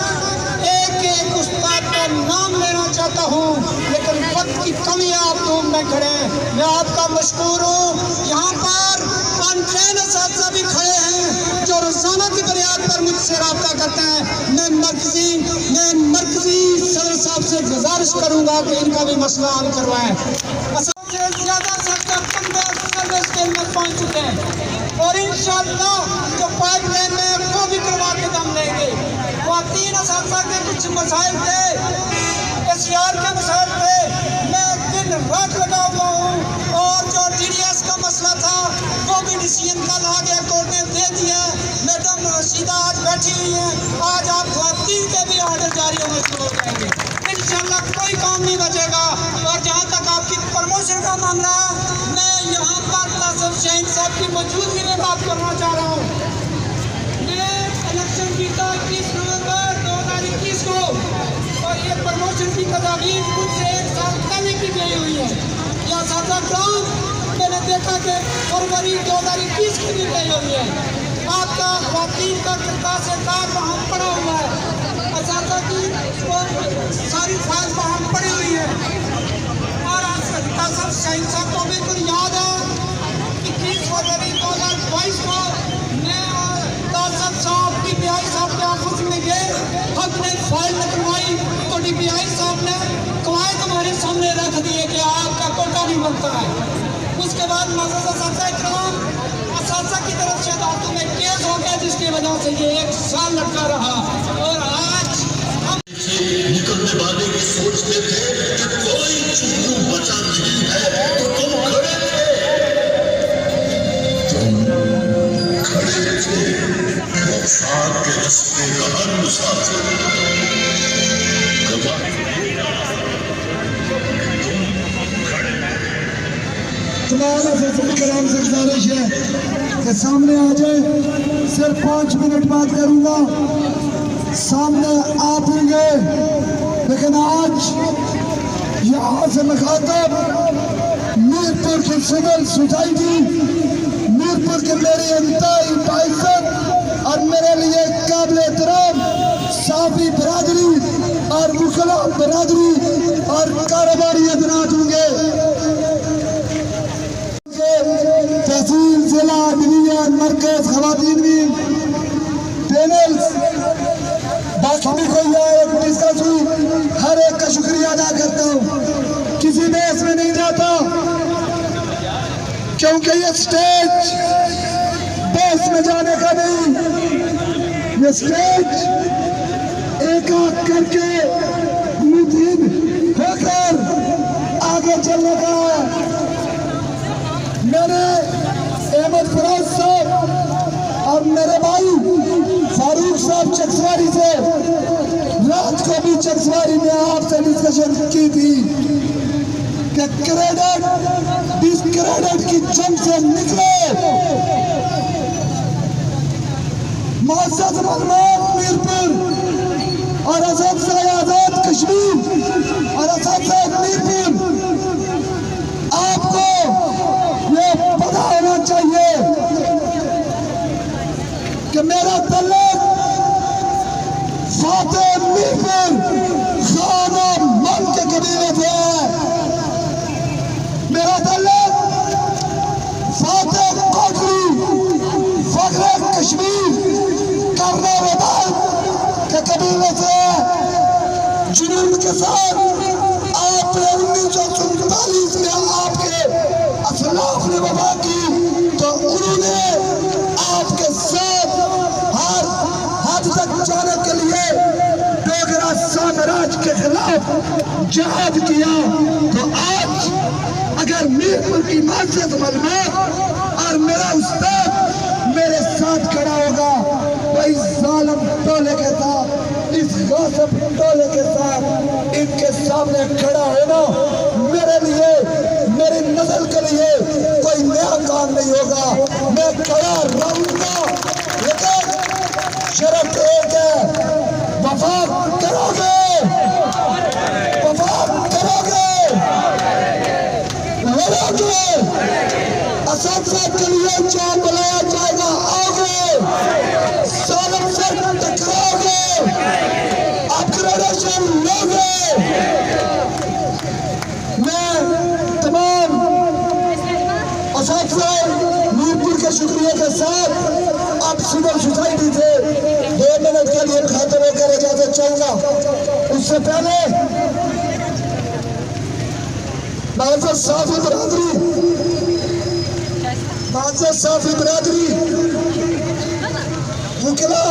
एक एक उस्ताद का नाम लेना चाहिए। चाहता हूँ, लेकिन वक्त की कमी है, आप धूम में खड़े हैं। मैं आपका मशकूर हूँ। यहाँ पर अनट्रेन असातिज़ा भी खड़े हैं जो रोज़ाना की बुनियाद पर मुझसे रब्ता करते हैं। मैं मरकजी सदर साहब से गुजारिश करूँगा कि इनका भी मसला हल करवाएं। ज़्यादा सेक्टर सर्विस के में पहुँच चुके हैं और इंशाअल्लाह जो पाइपलाइन में वो भी करवा के दम लेंगे। वो 3 असातिज़ा के कुछ मसाइल थे, SCR के मसाइल थे, मैं दिन रात लगा हुआ हूँ। और जो TDS का मसला था वो भी डिसीजन कल आ गया, कोर्ट ने दे दिया। मैडम रशीदा आज बैठी हुई हैं, आज आप ख़वातीन के भी ऑर्डर जारी होने शुरू हो जाएंगे। इंशाअल्लाह कोई काम नहीं बचेगा। और जहाँ तक आपकी प्रमोशन का मामला, मैं यहाँ पर तासुफ शाहीन साहब की मौजूदगी में बात करना चाह रहा हूँ। मैं इलेक्शन जीता 21 नवंबर 2021 को और ये प्रमोशन की तजावीज़ मुझसे 1 साल पहले की गई हुई है। यह सादा काम मैंने देखा कि फरवरी 2021 की भी गई हुई है। आपका ख़वातीन का किरदार से कार वहाँ पड़ा हुआ है, असातिज़ा की सारी फाइल वहाँ पड़ी हुई है। और तासुफ शाहीन साहब को बिल्कुल याद है 21 फरवरी 2022 को मैं और तासुफ साहब DPI साहब के ऑफिस में गए, हमने फाइल निकलवाई तो DPI साहब ने कवायद हमारे सामने रख दिए कि आपका कोटा नहीं बनता है। उसके बाद मौजूदा असातिज़ा की तरफ से अदालतों में केस हो गया, जिसकी वजह से ये 1 साल लटका रहा। और आज हम निकलने वाले की सोचते थे कि कोई चुप्पू बचा नहीं है, तो तुम खड़े थे, मौसाद के रस्ते का हर मुसाफिर तमाम कराम से गुजारिश है कि सामने आ जाए। सिर्फ 5 मिनट बात करूँगा, सामने आप होंगे। लेकिन आज यहाँ से मुखातब मीरपुर की सिविल सोसाइटी, मीरपुर के मेरे इंतहाई बाइज़्ज़त और मेरे लिए काबिल एहतराम साफी बरादरी और वकला बरादरी और कारोबारी हज़रात होंगे। तहसील, जिला, डिवीजन, मरकज, ख़वातीन भी पैनल, बाकी भी कोई आए डिस्कस हुई, हर एक का शुक्रिया अदा करता हूँ। किसी देश में नहीं जाता क्योंकि ये स्टेज देश में जाने का नहीं, ये स्टेज एक आग करके मुतहिद होकर आगे चलने का है। मैंने अहमद फराज साहब और मेरे भाई फारूक साहब चकसवारी से रात को भी चकसवारी में आपसे डिस्कशन की थी कि क्रेडिट डिस्क्रेडिट की जंग से निकले। मुअज़्ज़ज़ मालूमात मीरपुर और असातिज़ा आज़ाद कश्मीर और असातिज़ा मीरपुर, आपको ये पता होना चाहिए कि मेरा तल्लुक फातेह मीरपुर खाना मन के कबीले से है। मेरा तल्लुक फातेह कोटली फखरे कश्मीर करने के कबीले से है। जुनून के साथ आपने 1947 में आपके असलाफ ने वफा की तो उन्होंने आपके साथ हर हद तक जाने के लिए डोगरा साम्राज्य के खिलाफ जहाद किया। तो आज अगर मीरपुर की मुअज़्ज़ज़ मालूमात और मेरा उस्ताद मेरे साथ खड़ा होगा, वही जालिम टोले के साथ, इस गासिब टोले के साथ इनके सामने खड़ा होना मेरे लिए, मेरी नस्ल के लिए कोई नया काम नहीं होगा। मैं खड़ा रहूंगा, लेकिन शर्त एक है, वफा करोगे, वफा करोगे, लड़ोगे, असातिज़ा के लिए जहाँ बुलाया जाएगा आओगे, जालिम से टकराओगे, अपग्रेडेशन लोगे। शुक्रिया के साथ अब सिविल सोसाइटी से 2 मिनट के लिए खातिर होकर इजाजत चाहूंगा। उससे पहले नाज़र साफी बिरादरी वकीला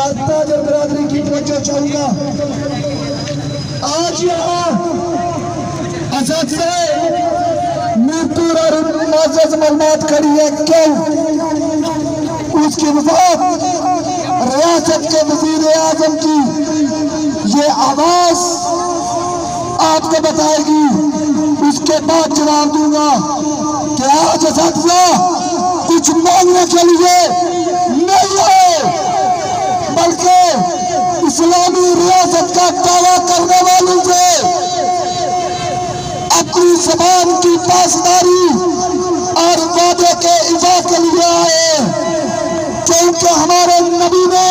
और ताजर बिरादरी की तवज्जो चाहूंगा। आज यहाँ मीरपुर और मुअज़्ज़ज़ मालूमात खड़ी है, क्यों? उसकी वजह रियासत के वज़ीर आज़म की ये आवाज आपको बताएगी। उसके बाद जवाब दूंगा कि आज असातिज़ा कुछ मांगने के लिए नहीं है, बल्कि इस्लामी रियासत का दावा करने वालों से अपनी ज़बान की पासदारी और वादे के इफ़ा के लिए आए, क्योंकि हमारे नबी ने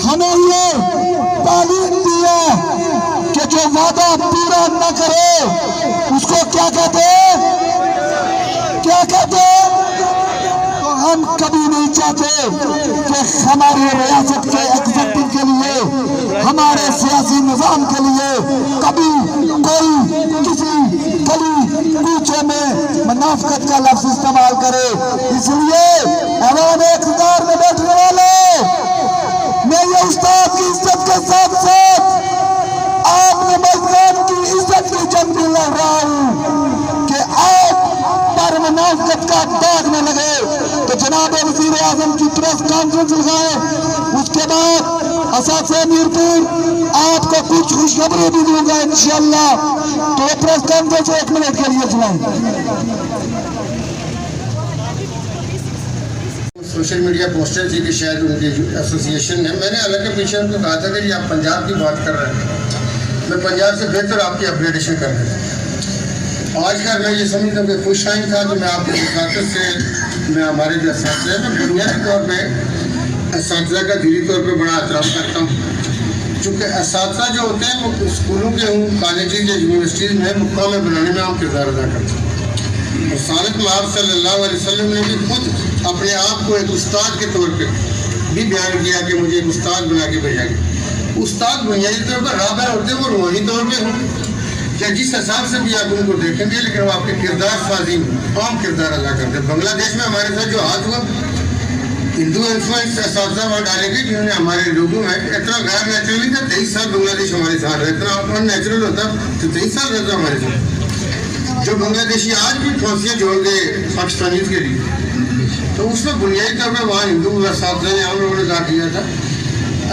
हमें ये तालीम दी है कि जो वादा पूरा न करे उसको क्या कहते हैं? तो हम कभी नहीं चाहते कि हमारी रियासत के एग्जीक्यूटिव के लिए, हमारे सियासी निज़ाम के लिए कभी कोई किसी गली कूचे में मुनाफिकत का लफ्ज़ इस्तेमाल करे। इसलिए ऐवान इक़्तिदार में बैठने वालों, मैं ये उस्ताद की इज्जत के साथ साथ आपने मज़हब की इज्जत की जंग भी लड़ रहा हूँ कि आप पर मुनाफिकत का दाग न लगे। तो जनाब वज़ीर आज़म की प्रेस कॉन्फ्रेंस लगाए, उसके बाद असासे मीरपुर आपको कुछ खुशखबरी भी दूंगा इंशाअल्लाह। तो प्रेस कॉन्फ्रेंस 1 मिनट के लिए चलाएं। सोशल मीडिया पोस्टर थी कि शायद उनकी एसोसिएशन है। मैंने हालांकि पीछे उनको कहा था कि आप पंजाब की बात कर रहे हैं, मैं पंजाब से बेहतर आपकी अपग्रेडेशन कर रहा हूँ। आज का मैं ये समझता हूँ कि खुश आइन था, तो मैं आपकी खातिर से मैं हमारे जो असातिज़ा है, मैं बुनियादी तौर पर असातिज़ा का दिली तौर पर बड़ा एहतराम करता हूँ। चूँकि असातिज़ा जो होते हैं वो स्कूलों के हों, कॉलेजेस या यूनिवर्सिटीज़ में मुकाम बनाने में हम किरदार अदा करते हैं। और सालिक महब सल्लल्लाहु अलैहि वसल्लम ने भी खुद अपने आप को एक उस्ताद के तौर पर भी बयान किया कि मुझे एक उस्ताद बना के भेजा गया। उस्ताद बुनियादी तौर पर राहबर होते हैं, वो रूहानी तौर पर हों या जिस हिसाब से भी आप उनको देखेंगे, लेकिन वो आपके किरदार साजी आम किरदार अदा करते हैं। बांग्लादेश में हमारे साथ जो हाथ हुआ, हिंदू इन्फ्लुएंस असातिज़ा वहाँ डालेंगे जिन्होंने हमारे लोगों में इतना गैर नेचुरल नहीं था। 23 साल बांग्लादेश हमारे साथ रहे, इतना अननेचुरल होता तो 23 साल रहता हमारे साथ। जो बांग्लादेशी आज भी फांसियाँ जोड़ गए पाकिस्तानियों के लिए, तो उसमें बुनियादी तौर पर वहाँ हिंदू असातिज़ा ने हम लोगों ने गा दिया था।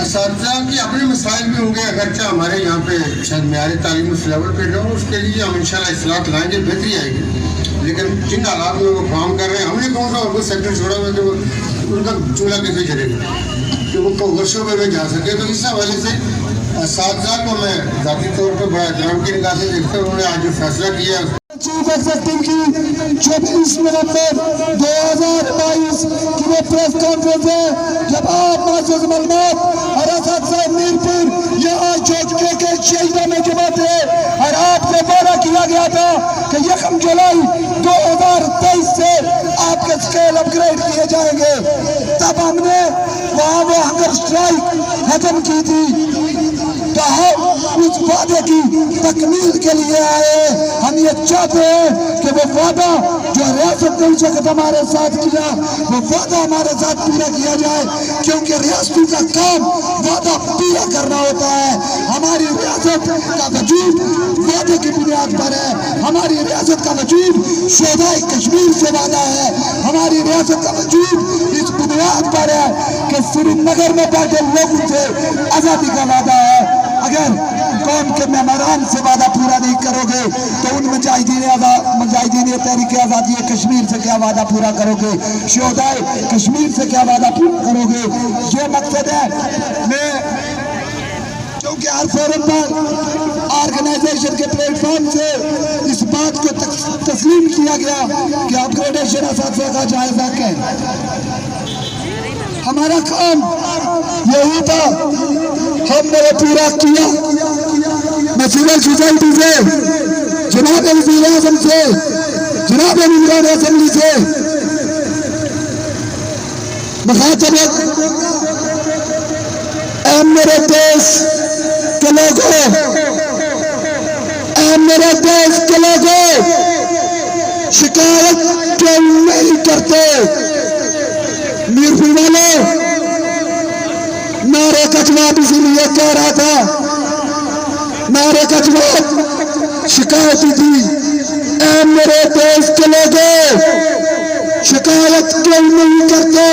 असातिज़ा की अपने मसाइल भी होंगे, अगरचा हमारे यहाँ पे शायद मेयार तालीम उस लेवल पे न हो, उसके लिए हम इंशाल्लाह इस्लाहत लाएंगे, बेहतरी आएगी। लेकिन जिन हालात में वो काम कर रहे हैं, हमने कौन सा और कोई सेक्टर छोड़ा हुआ तो उनका चूल्हा कैसे जलेगा कि वो वर्षों में जा सके। तो इस हवाले से असातिज़ा को मैं ज़ाती तौर पर बड़ा एहतराम की निगाह से देखता हूँ। उन्होंने आज जो फैसला किया चीफ एग्जीक्यूटिव की 24 नवंबर 2022 की वो प्रेस कॉन्फ्रेंस है, जब आप मुअज़्ज़ज़ मालूमात और असातिज़ा मीरपुर यहाँ जो के शहीदों में जमा थे और आपसे वादा किया गया था कि 1 जुलाई 2023 से आपके स्केल अपग्रेड किए जाएंगे। तब हमने वहाँ वो हंगर स्ट्राइक खत्म की थी, तो हम उस वादे की तकमील के लिए आए। हम ये चाहते हैं कि वो वादा जो रियासत ने उस वक्त हमारे साथ किया, वो वादा हमारे साथ पूरा किया जाए, क्योंकि रियासतों का काम वादा पूरा करना होता है। हमारी रियासत का वजूद वादे की बुनियाद पर है। हमारी रियासत का वजूद शोधाए कश्मीर से वादा है। हमारी रियासत का वजूद इस बुनियाद पर है कि श्रीनगर में बैठे लोगों से आज़ादी का वादा है। अगर कौम के मेहमान से वादा पूरा नहीं करोगे तो उन मुजाहिदीन तहरीक आज़ादी कश्मीर से क्या वादा पूरा करोगे? शोधाए कश्मीर से क्या वादा पूरा करोगे? ये मकसद है। मैं क्योंकि हर फोरम पर ऑर्गेनाइजेशन के प्लेटफॉर्म से इस बात को तस्लीम किया गया कि अपग्रेडेशन असातिज़ा का जायजा है। हमारा काम यही था, हमने वो पूरा किया। मैं सिविल सोसाइटी से, जनाब वज़ीर आज़म से, जनाब मेंबर असेंबली से मुखातब ऐ मेरे देश के लोगों, ऐ मेरे देश के लोगों, शिकायत क्यों नहीं करते? मीरपुर वालों, नारे का जवाब इसीलिए कह रहा था, नारे का जवाब शिकायत थी। ऐ मेरे देश के लोगों, शिकायत क्यों नहीं करते?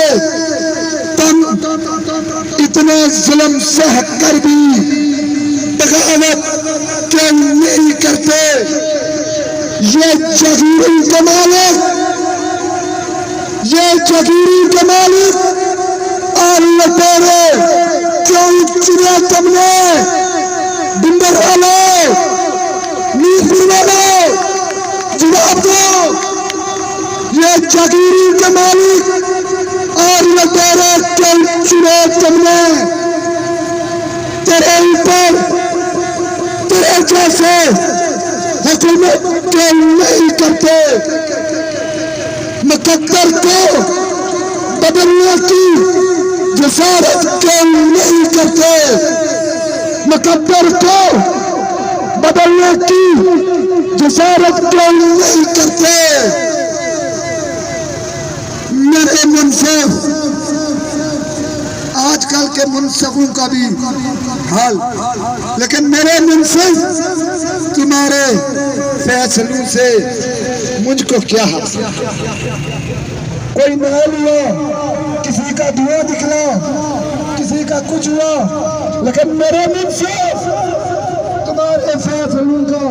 तुम इतने जुल्म सह कर भी बगावत क्यों नहीं करते? ये जागीरी के मालिक, ये जागीरी के मालिक और लुटेरे क्यों चुने तुमने? बिंबर वालों, मीरपुर वालों, जवाब दो। ये जागीरी के मालिक और लुटेरे क्यों चुने तुमने? तेरे ऊपर तेरे जैसे हुकूमत क्यों नहीं करते? मुकद्दर को बदलने की जसारत क्यों नहीं करते? मुकद्दर को बदलने की जसारत क्यों नहीं करते? मेरे मुनसिफ, आजकल के मुनसिफों का भी हाल, लेकिन मेरे मुनसिफ तुम्हारे फैसलों से मुझको क्या हासिल? कोई महल हुआ, किसी का धुआं निकला, किसी का कुछ हुआ, लेकिन मेरे मुनसिफ तुम्हारे फैसलों का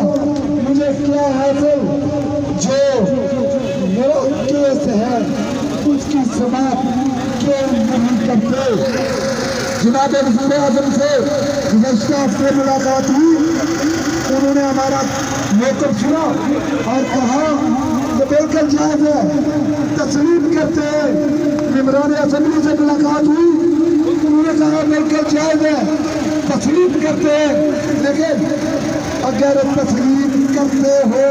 मुझे क्या हासिल? जो मेरा केस है उसकी समाप्त क्यों नहीं करते? जनाब वज़ीर आज़म से गुज़श्ता हफ्ते मुलाकात हुई, उन्होंने हमारा मौक़िफ़ सुना और कहा कि बिल्कुल जायज़ है, तस्लीम करते हैं। मेंबरान असेंबली से मुलाकात हुई, उन्होंने कहा बिल्कुल जायज़ है, तस्लीम करते हैं, लेकिन अगर तस्लीम करते हो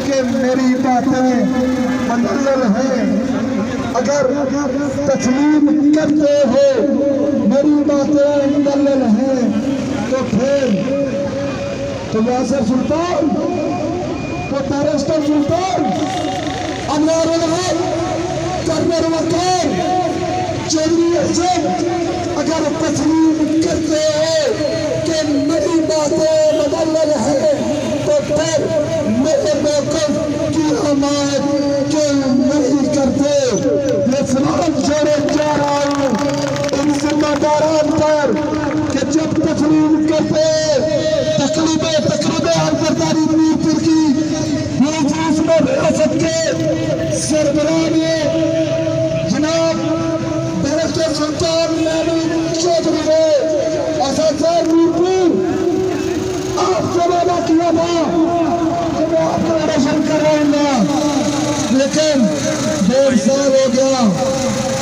कि मेरी बातें मुनज़्ज़ल हैं, अगर तस्लीम करते हो मेरी बातें मुनज़्ज़ल हैं, तो फिर तो यासिर सुल्तान, तो बैरिस्टर सुल्तान, अनवारुल हक, कर्नल वक़ार, चौधरी अहसन, अगर तस्लीम करते हो कि मेरी बातें मुनज़्ज़ल हैं, तो फिर मेरे मौक़िफ़ की हमायत क्यों नहीं करते? ये सवाल जोड़े जा रहा हूँ इन जिम्मेदारान पर कि जब तस्लीम करते तकरीबे अंतरदारी मीरपुर की मजलिस में रियासत के सरबराह ने जनाब बैरिस्टर सुल्तान महमूद चौधरी ने असासाए मीरपुर आपसे वादा किया था कि मैं आपका रोशन कराऊंगा, लेकिन 1.5 साल हो गया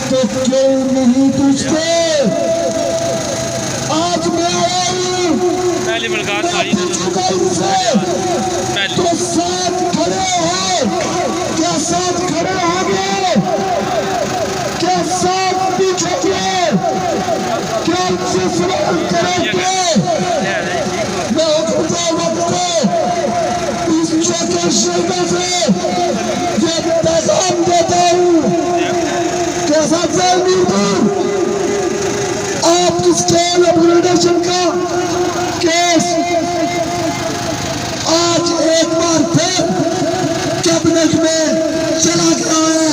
तो क्यों नहीं पूछते? आज मैं आया हूँ, पहली मुलाकात मैं पूछूंगा इनसे, तो साथ खड़े हो क्या? साथ खड़े होंगे क्या? साथ पूछोगे क्या? इनसे सवाल करेंगे? मैं हुक्मते वक्त को इस छोटे शहर से ये पैगाम देता हूँ कि असासाए मीरपुर, आप किसके अपग्रेडेशन का केस आज एक बार फिर कैबिनेट में चला गया है।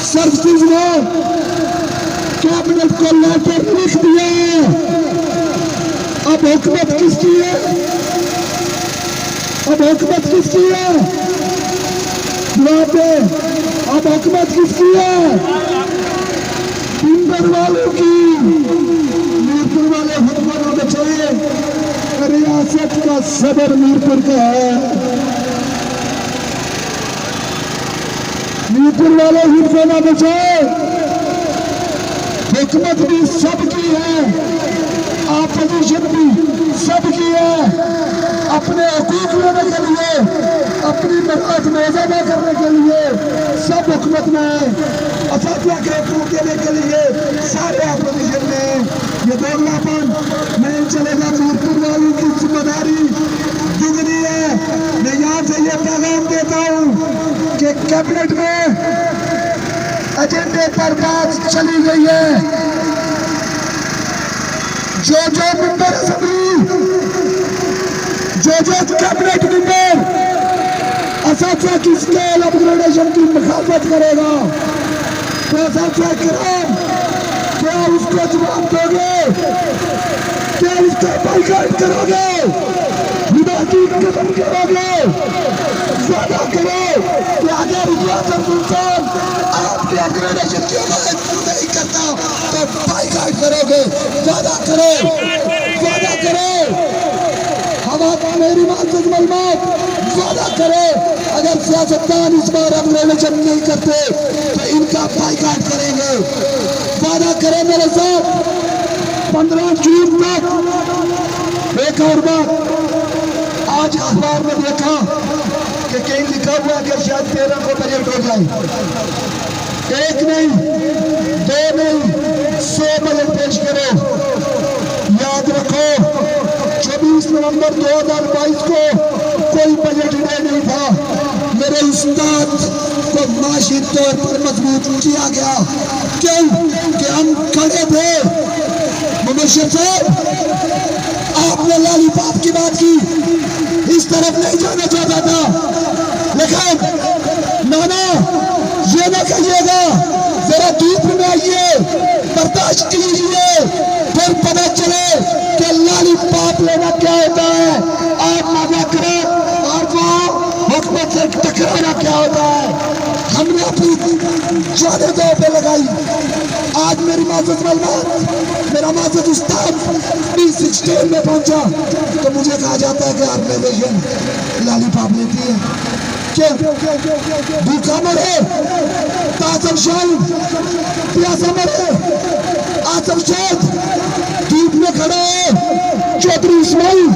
सर्विसेज ने कैबिनेट को लेटर लिख दिया है। अब हुकूमत किसकी है? अब हुकूमत किसकी है? जवाब दे। अब हुकूमत किसकी है? बिंबर वालों की। मीरपुर वाले हुकूमत बचाइए, रियासत का सदर मीरपुर का है। मीरपुर वाले हुकूमत बचाए, हुकूमत भी सबकी है, ऑपोजिशन भी सबकी है। अपने हकूक लेने के लिए, अपनी मराद में अदा करने के लिए सब हुकूमत में है, असातिया के हकूक देने के लिए सारे अपोजिशन में है। ये दोगलापन नहीं चलेगा। नूरपुर वालों की जिम्मेदारी दुगनी है। मैं यहाँ से ये पैगाम देता हूँ कि कैबिनेट में एजेंडे पर बात चली गई है। जो मेंबर असेंबली, जो कैबिनेट मेंबर असातिया की स्केल अपग्रेडेशन की मुखालफत करेगा तो असातिया किराम क्या उसको जवाब दोगे? क्या उसका बाइकाट करोगे? खुदा की कसम करोगे? वादा करो कि अगर रियासत सुल्तान आपके अपग्रेडेशन की मदद नहीं करता तो बाइकाट करोगे। वादा करो, वादा करो। हम मेरी मासूम मालूमात वादा करो, अगर सियासतदान इस बार अपग्रेडेशन नहीं करते तो इनका बाइकाट करेंगे। वादा करें मेरे साथ। 15 जून तक एक और बात, आज अखबार में देखा कि कहीं लिखा हुआ कि शायद 13 को बजट हो जाए। एक नहीं, दो नहीं, 100 बजट पेश करो। याद रखो 24 नवंबर 2022 को कोई बजट नहीं था। मेरे उस्ताद को माशी तौर पर मजबूत किया गया। क्यों? कि हम खड़े थे। मुबश्शिर साहब, आपने लॉलीपॉप की बात की, इस तरफ नहीं जाना चाहता था, लेकिन नाना ये ना कहिएगा, जरा धूप में आइए, बर्दाश्त कीजिए, फिर पता चले कि लॉलीपॉप लेना क्या होता है। आप मजा करें और वो हुकूमत से टकराना क्या होता है। हमने अपनी जाने दो पे लगाई। आज मेरी माजूद मालूमात, मेरा माजूद उस्ताद B16 में पहुंचा तो मुझे कहा जाता है कि ऑर्गेनाइजेशन लॉलीपॉप लेती है। क्यों? भूखा मरे ताजम शाह, प्यासा मरे आजम शाह, धूप में खड़ा है चौधरी इस्माइल,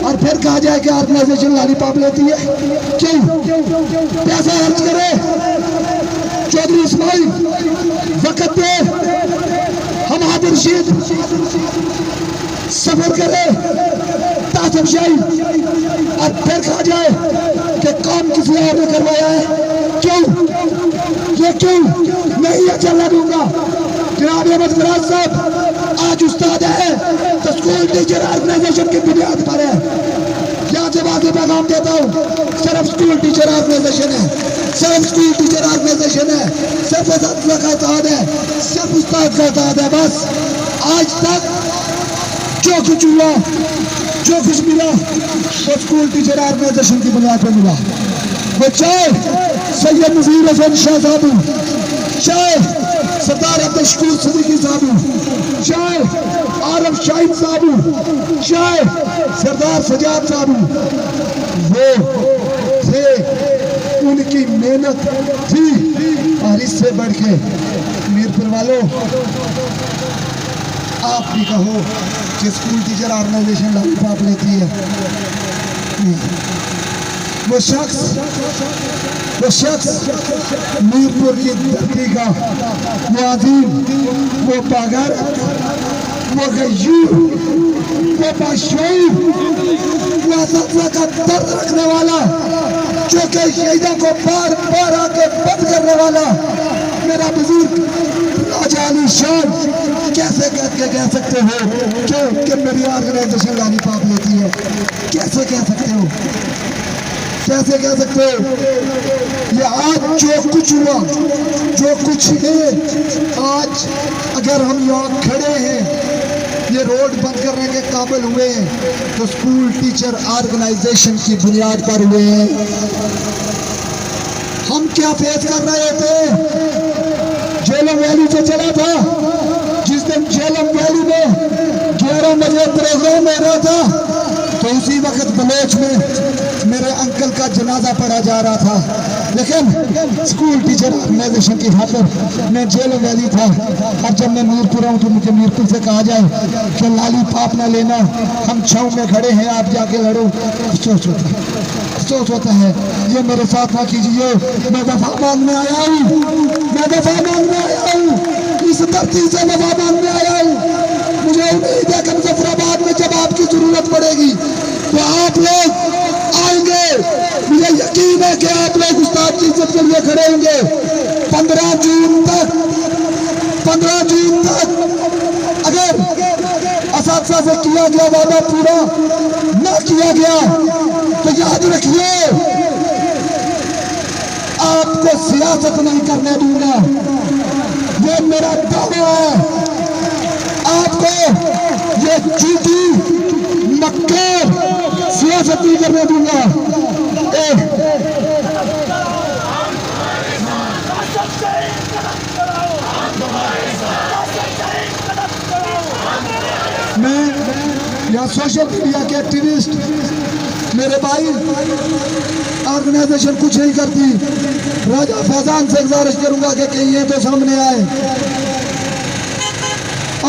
और फिर कहा जाए कि ऑर्गेनाइजेशन लॉलीपॉप लेती है। क्यों? पैसा खर्च करे चौधरी इस्माइल, वक्त दे हम आदिल शीद सफर करे ताजम शाही, और फिर कहा जाए कि काम किसी और ने करवाया है। क्यों? ये क्यों नहीं है चलना दूंगा। जनाब अहमद फराज साहब आज उस्ताद है तो स्कूल टीचर ऑर्गेनाइजेशन की बुनियाद पर है। यहाँ से बातें पैगाम देता हूँ, सिर्फ स्कूल टीचर ऑर्गेनाइजेशन है, सिर्फ स्कूल टीचर ऑर्गेनाइजेशन है, सिर्फ असातिज़ा का इत्तेहाद है, सिर्फ उस्ताद का इत्तेहाद है। बस आज तक जो कुछ हुआ, जो कुछ मिला वो स्कूल टीचर ऑर्गेनाइजेशन की बुनियाद पर मिला। वो चाहे सैयद नज़ीर हसन शाह साहब, चाहे सरदार अब्दुल शकूर सिद्दीकी साहब, चाहे आरफ शाहिद साहब, चाहे सरदार सजाद साहब, वो थे, उनकी मेहनत थी। और इससे बढ़ के मीरपुर वालों, आप भी कहो कि स्कूल टीचर ऑर्गेनाइजेशन लॉलीपॉप लेती है। वो शख्स मीरपुर की धरती का वो अजीम, वो बागर, वो गयूर, वो बाशऊर, वो असातिज़ा का दर्द रखने वाला, जो कि शहीदों को बार बार आके बंद करने वाला मेरा बुजुर्ग राजा अली शान, कैसे कह सकते हो कि मेरी ऑर्गेनाइजेशन लॉलीपॉप लेती है? कैसे कह सकते हो? कैसे कह सकते हो? ये आज जो कुछ हुआ, जो कुछ है, आज अगर हम यहाँ खड़े हैं, ये रोड बंद करने के काबिल हुए हैं तो स्कूल टीचर ऑर्गेनाइजेशन की बुनियाद पर हुए हैं। हम क्या फेस कर रहे थे? झेलम वैली से चला था, जिस दिन झेलम वैली में 11 बजे प्रोग्राम हो रहा था तो उसी वक्त बलोच में मेरे अंकल का जनाजा पढ़ा जा रहा था, लेकिन स्कूल टीचर ऑर्गेनाइजेशन की खातिर मैं जेल वैली था। अब जब मैं मीरपुर आऊँ तो मुझे मीरपुर से कहा जाए कि लाली पाप ना लेना, हम छाँव में खड़े हैं, आप जाके लड़ो। अफसोस होता है। ये मेरे साथ ना कीजिए, मैं वफा मांगने आया हूँ, मैं वफा मांगने आया हूँ, इस धरती से वफा मांगने आया हूँ। मुझे उम्मीद है कि मुजफ्फराबाद में जब आपकी जरूरत पड़ेगी तो आप लोग आएंगे। मुझे यकीन है कि आप लोग उस्ताद की इज्जत के लिए खड़े होंगे। 15 जून तक अगर असातिज़ा से किया गया वादा पूरा न किया गया तो याद रखिए आपको सियासत नहीं करने दूंगा। ये मेरा दावा है। आपको ये झूठी मक्कार सियासत नहीं करने दूंगा। मैं या सोशल मीडिया के एक्टिविस्ट मेरे भाई ऑर्गेनाइजेशन कुछ नहीं करती। राजा फैजान से गुजारिश करूंगा कि कहीं ये तो सामने आए।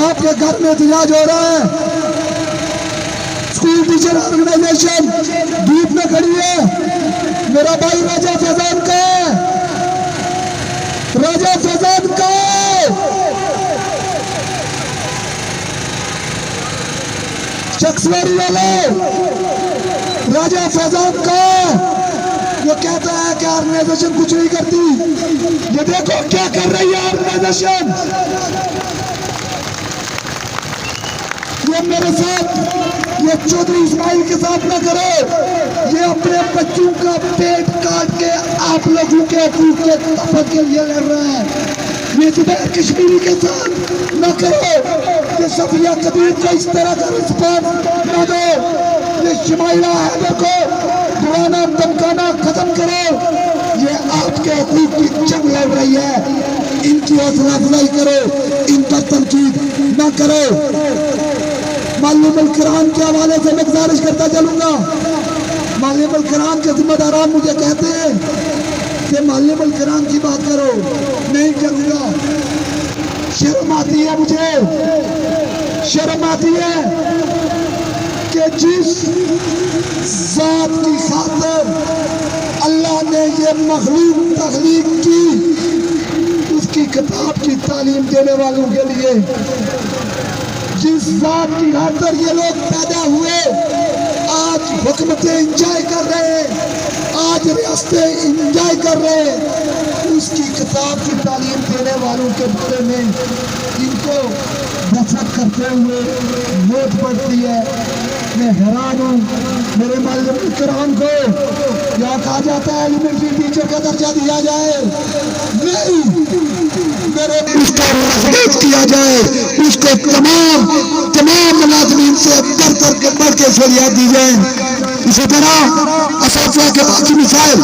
आपके घर में एहतजाज हो रहा है, स्कूल टीचर ऑर्गेनाइजेशन धूप में खड़ी है। मेरा भाई राजा फैजान का है, राजा फैजान का शख्सवारी वाले राजा फैजान का वो कहता है कि ऑर्गेनाइजेशन कुछ नहीं करती। ये देखो क्या कर रही है ऑर्गेनाइजेशन। ये मेरे साथ, ये चौधरी इस्माइल के साथ ना करो। ये अपने बच्चों का पेट काट के आप लोगों के हकूक के तहफ़्फ़ुज़ के लिए लड़ रहा है। ये जुबैर कश्मीरी के साथ ना करो। ये सफिया कबीर को इस तरह का रिस्पॉन्स ना दो। ये शमाइला हैदर को डराना धमकाना खत्म करो। ये आपके हकूक की जंग लड़ रही है, इनकी हौसला अफजाई करो, इन पर तनकीद ना करो। मालूमुल कुरान के हवाले से मैं गुजारिश करता चलूंगा। मालूमुल कुरान के जिम्मेदारान मुझे कहते हैं कि मालूमुल कुरान की बात करो, नहीं करूंगा। शर्म आती है मुझे, शर्म आती है कि जिस जात की खातिर अल्लाह ने ये मखलूक तख्लीक की, उसकी किताब की तालीम देने वालों के लिए, जिस जात की खातिर ये लोग पैदा हुए, आज हुकूमतें इंजॉय कर रहे हैं, आज रियासतें इंजॉय कर रहे हैं, उसकी किताब की तालीम देने वालों के बारे में इनको नफरत करते हुए वोट पड़ती है। मैं हैरान हूँ। मेरे मालूमुल कुरान को क्या कहा जाता है एलिमेंट्री टीचर का दर्जा दिया जाए, नहीं, मेरे उसका रेस्पेक्ट किया जाए, उसको तमाम मुलाजमीन से बढ़ के फरियाद दी जाए। इसी तरह असातिज़ा के बाकी मिसाइल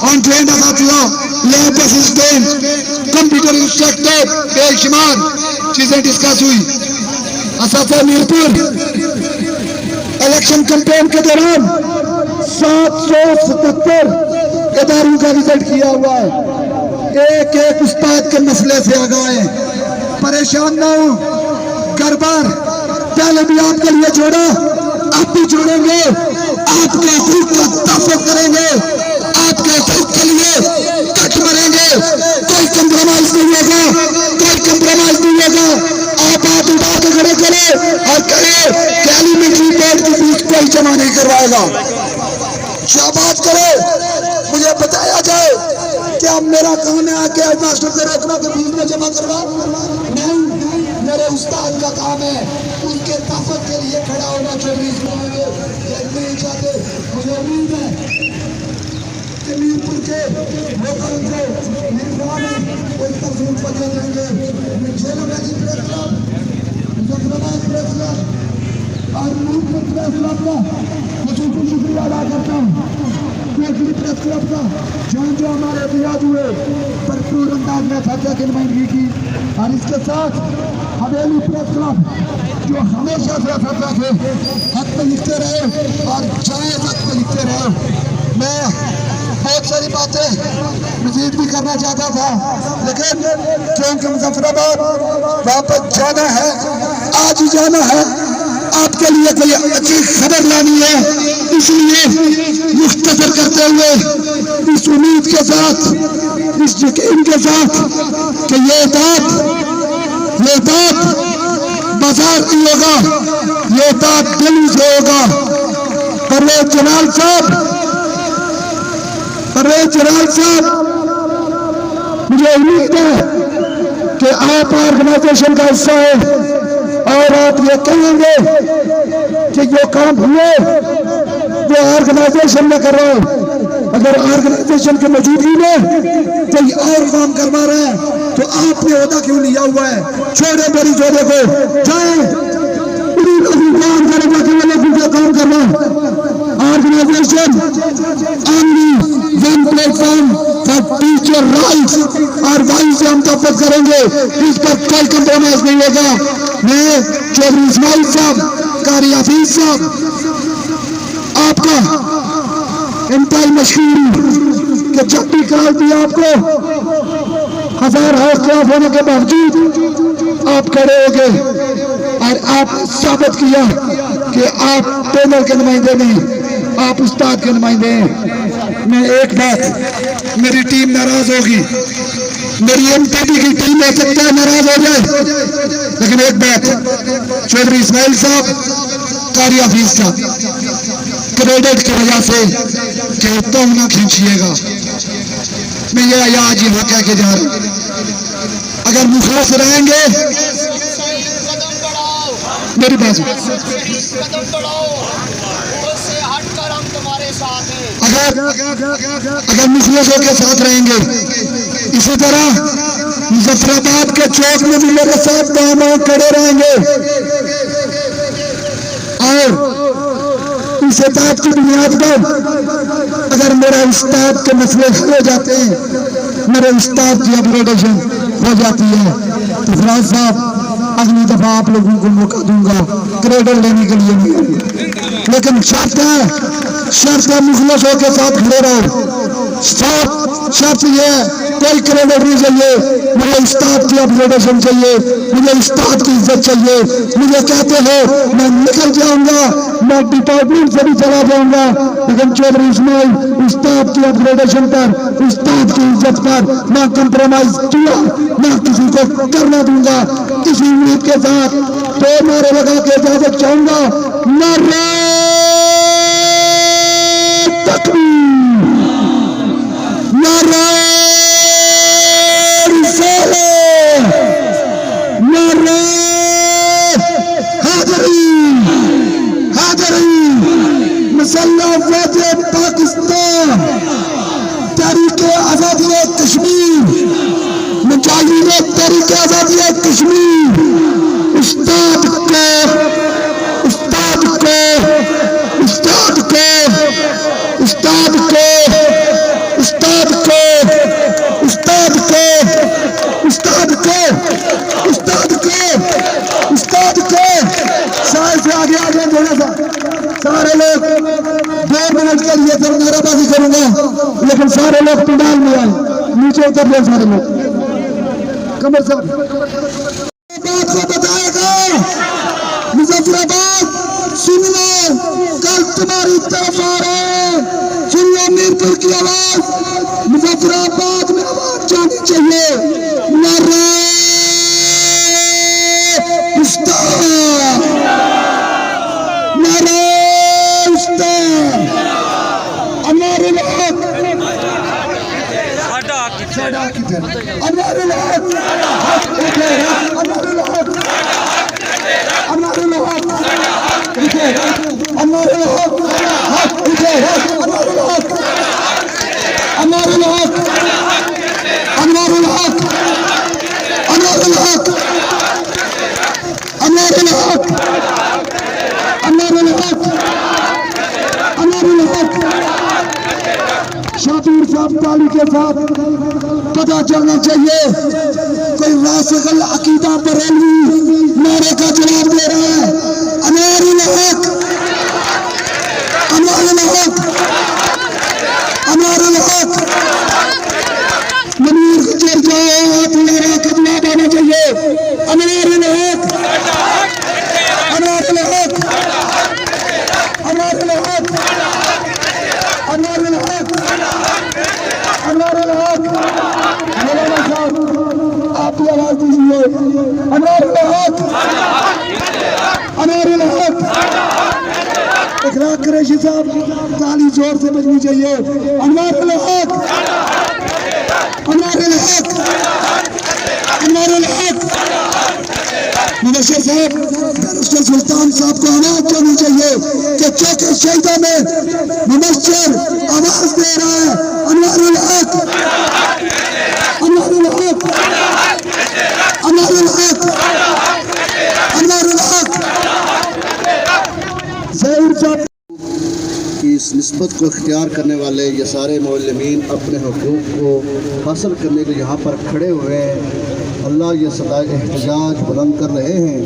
ऑन ट्रेन असातिज़ा, लैब असिस्टेंट, कंप्यूटर इंस्ट्रक्टर, बेशुमार चीजें डिस्कस हुई। असातिज़ा मीरपुर इलेक्शन कैंपेन के दौरान 777 इदारों का रिजल्ट किया हुआ है। एक एक उस्ताद के मसले से आगाह, परेशान ना हो। घर बार पहले भी आपके लिए जोड़ा, अब भी जोड़ेंगे, आपके हकूक का तहफ़्फ़ुज़ करेंगे, आपके हकूक के लिए कट मरेंगे। कोई कंप्रोमाइज नहीं होगा, कोई कंप्रोमाइज नहीं होगा। आप हाथ उठा के खड़े करें और कहें कि एलिमेंट्री बोर्ड के बीच कोई जमा नहीं करवाएगा। शाबाश करो। मुझे बताया जाए कि अब मेरा काम है आके मास्टर से रोकना के बीच में जमा करवा, नहीं, मेरे उस्ताद का काम है उनके तहफ़्फ़ुज़ के लिए खड़ा होना। चौधरी नहीं चाहते। मुझे उम्मीद है कि मीरपुर के लोगों को कोई तस्वीर बदल देंगे। जेलों में press club, Muzaffarabad press club और मीरपुर प्रेस क्लब का मुझे शुक्रिया अदा करता हूँ। प्रेस क्लब का जहाँ जो हमारे एहतजाज हुए भरपूर अंदाज में साथिया की नुमाइंदगी की। और इसके साथ हवेली प्रेस क्लब जो हमेशा से फतवा थे हक में लिखते रहे और जायज़ हक में लिखते रहे। मैं बहुत सारी बातें मजीद भी करना चाहता था, लेकिन क्योंकि मुजफ्फराबाद वापस जाना है, आज ही जाना है, आपके लिए कोई अच्छी खबर लानी है, इसलिए मुख्तसर करते हुए इस उम्मीद के साथ, इस यकीन के साथ कि ये बात बाजार नहीं होगा, ये बात दिल से होगा। परवेज जलाल साहब, मुझे उम्मीद है कि आप ऑर्गेनाइजेशन का हिस्सा है और आप ये कहेंगे कि जो काम हुए वो ऑर्गेनाइजेशन में कर रहे हैं। अगर ऑर्गेनाइजेशन की मौजूदगी में कोई और काम करवा रहे हैं तो आपने ओहदा क्यों लिया हुआ है? छोड़े बड़ी जोड़े को, जाए काम करेगा कि वो लोग काम करना। Organisation only one platform for teacher rights, और वहीं से हम तब करेंगे, इस पर कोई कंप्रोमाइज नहीं होगा। मैं चौधरी इस्माइल साहब, कारी हफीज साहब, आपका इंतहाई मशहूर कि जब भी कॉल दिया आपको 1000 खिलाफ होने के बावजूद आप खड़े हो गए और आप साबित किया कि आप पैनल के नुमाइंदे नहीं, आप उस्ताद के नुमाइंदे हैं। मैं एक बात, मेरी टीम नाराज होगी, मेरी एमपीपी की टीम हो सकता है नाराज हो जाए, लेकिन एक बात, चौधरी इस्माइल साहब, कारी हफीज साहब, क्रेडिट की वजह से कहता हूं ना खींचिएगा, मैं ये आज यहाँ कह के जा रहा हूं। अगर मुखलस रहेंगे, मेरी बात, अगर मुखलसों के साथ रहेंगे, इसी तरह मुजफ्फराबाद के चौक में भी मेरे साथ दामां खड़े रहेंगे और इस बात की बुनियाद पर अगर मेरा उस्ताद के मसले हल हो जाते हैं, मेरे उस्ताद की अपग्रेडेशन हो जाती है, तो फराज साहब अगली दफा आप लोगों को मौका दूंगा क्रेडिट लेने के लिए, लेकिन शर्त है मुखलसों के साथ खड़े रहो। शर्त ये कोई क्रेडिट नहीं चाहिए, मुझे उस्ताद की अपग्रेडेशन चाहिए, मुझे उस्ताद की इज्जत चाहिए। मुझे कहते हो मैं निकल जाऊंगा, मैं डिपार्टमेंट से भी चला जाऊंगा, लेकिन चौधरी इस्माइल उस्ताद की अपग्रेडेशन पर, उस्ताद की इज्जत पर ना कंप्रोमाइज किया, ना किसी को करना दूंगा। इसी उम्मीद के साथ तो नारे लगा के इजाजत चाहूंगा। नारे तकबीर, नारे रिसालत, नारे हाज़िरी, मुसल्लह फ़ौज पाकिस्तान, तहरीके आज़ादी कश्मीर, मुजाहिदीन तहरीके आज़ादी कश्मीर, उस्ताद को उस्ताद को उस्ताद को उस्ताद को उस्ताद को उस्ताद को उस्ताद को उस्ताद को उस्ताद को सारे से आगे आ जाए, थोड़ा सा सारे लोग 2 मिनट के लिए फिर नाराबाजी करूंगा, लेकिन सारे लोग पंडाल में आए, नीचे उतर जाए सारे लोग। कमर साहब बात को बताएगा, मुजफ्फराबाद सुन लो, कल तुम्हारी तरफ आ रहे हैं, सुन लो मीरपुर की आवाज, मुजफ्फराबाद में आवाज जानी चाहिए। नारे उस्ताद, नारे उस्ताद, हमारे लोग हमारे लोग शातिर साहब ताली के साथ पता चलना चाहिए। कोई रासिखल अकीदा बरेलवी नारे का जवाब दे रहा है। अनवारुल हक, अनवारुल हक, अनवारुल हक, मनीर गुजर जाओ, हाथ लगा के जवाब आना चाहिए। अनवारुल हक, अनवारुल हक, अनवारुल हक, अनवारुल हक, अनवारुल हक, मौलाना साहब आप भी आवाज दीजिए। अनवारुल हक, अनवारुल हक, इकरार कुरैशी साहब ताली जोर से बजनी चाहिए। अनवारुल हक, अनवारुल हक, अनवारुल हक। मुबश्शिर साहब बैरिस्टर सुल्तान साहब को आवाज करनी चाहिए कि चौके शहीदा में मुबश्शिर आवाज दे रहा है। अनवारुल हक, अनवारुल हक, अनवारुल हक, अनवारुल हक। ज़हीर साहब कि इस निस्बत को इख्तियार करने वाले ये सारे मुअल्लिमीन अपने हुकूक को हासिल करने के यहाँ पर खड़े हुए हैं। अल्लाह ये सदाए एहतजाज बुलंद कर रहे हैं।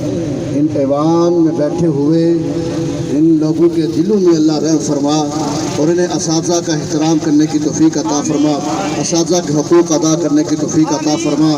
इन ऐवान में बैठे हुए इन लोगों के दिलों में अल्लाह रहम फरमा और इन्हें असातिज़ा का एहतराम करने की तौफीक अता फरमा, असातिज़ा के हुकूक अदा करने की तौफीक अता फरमा।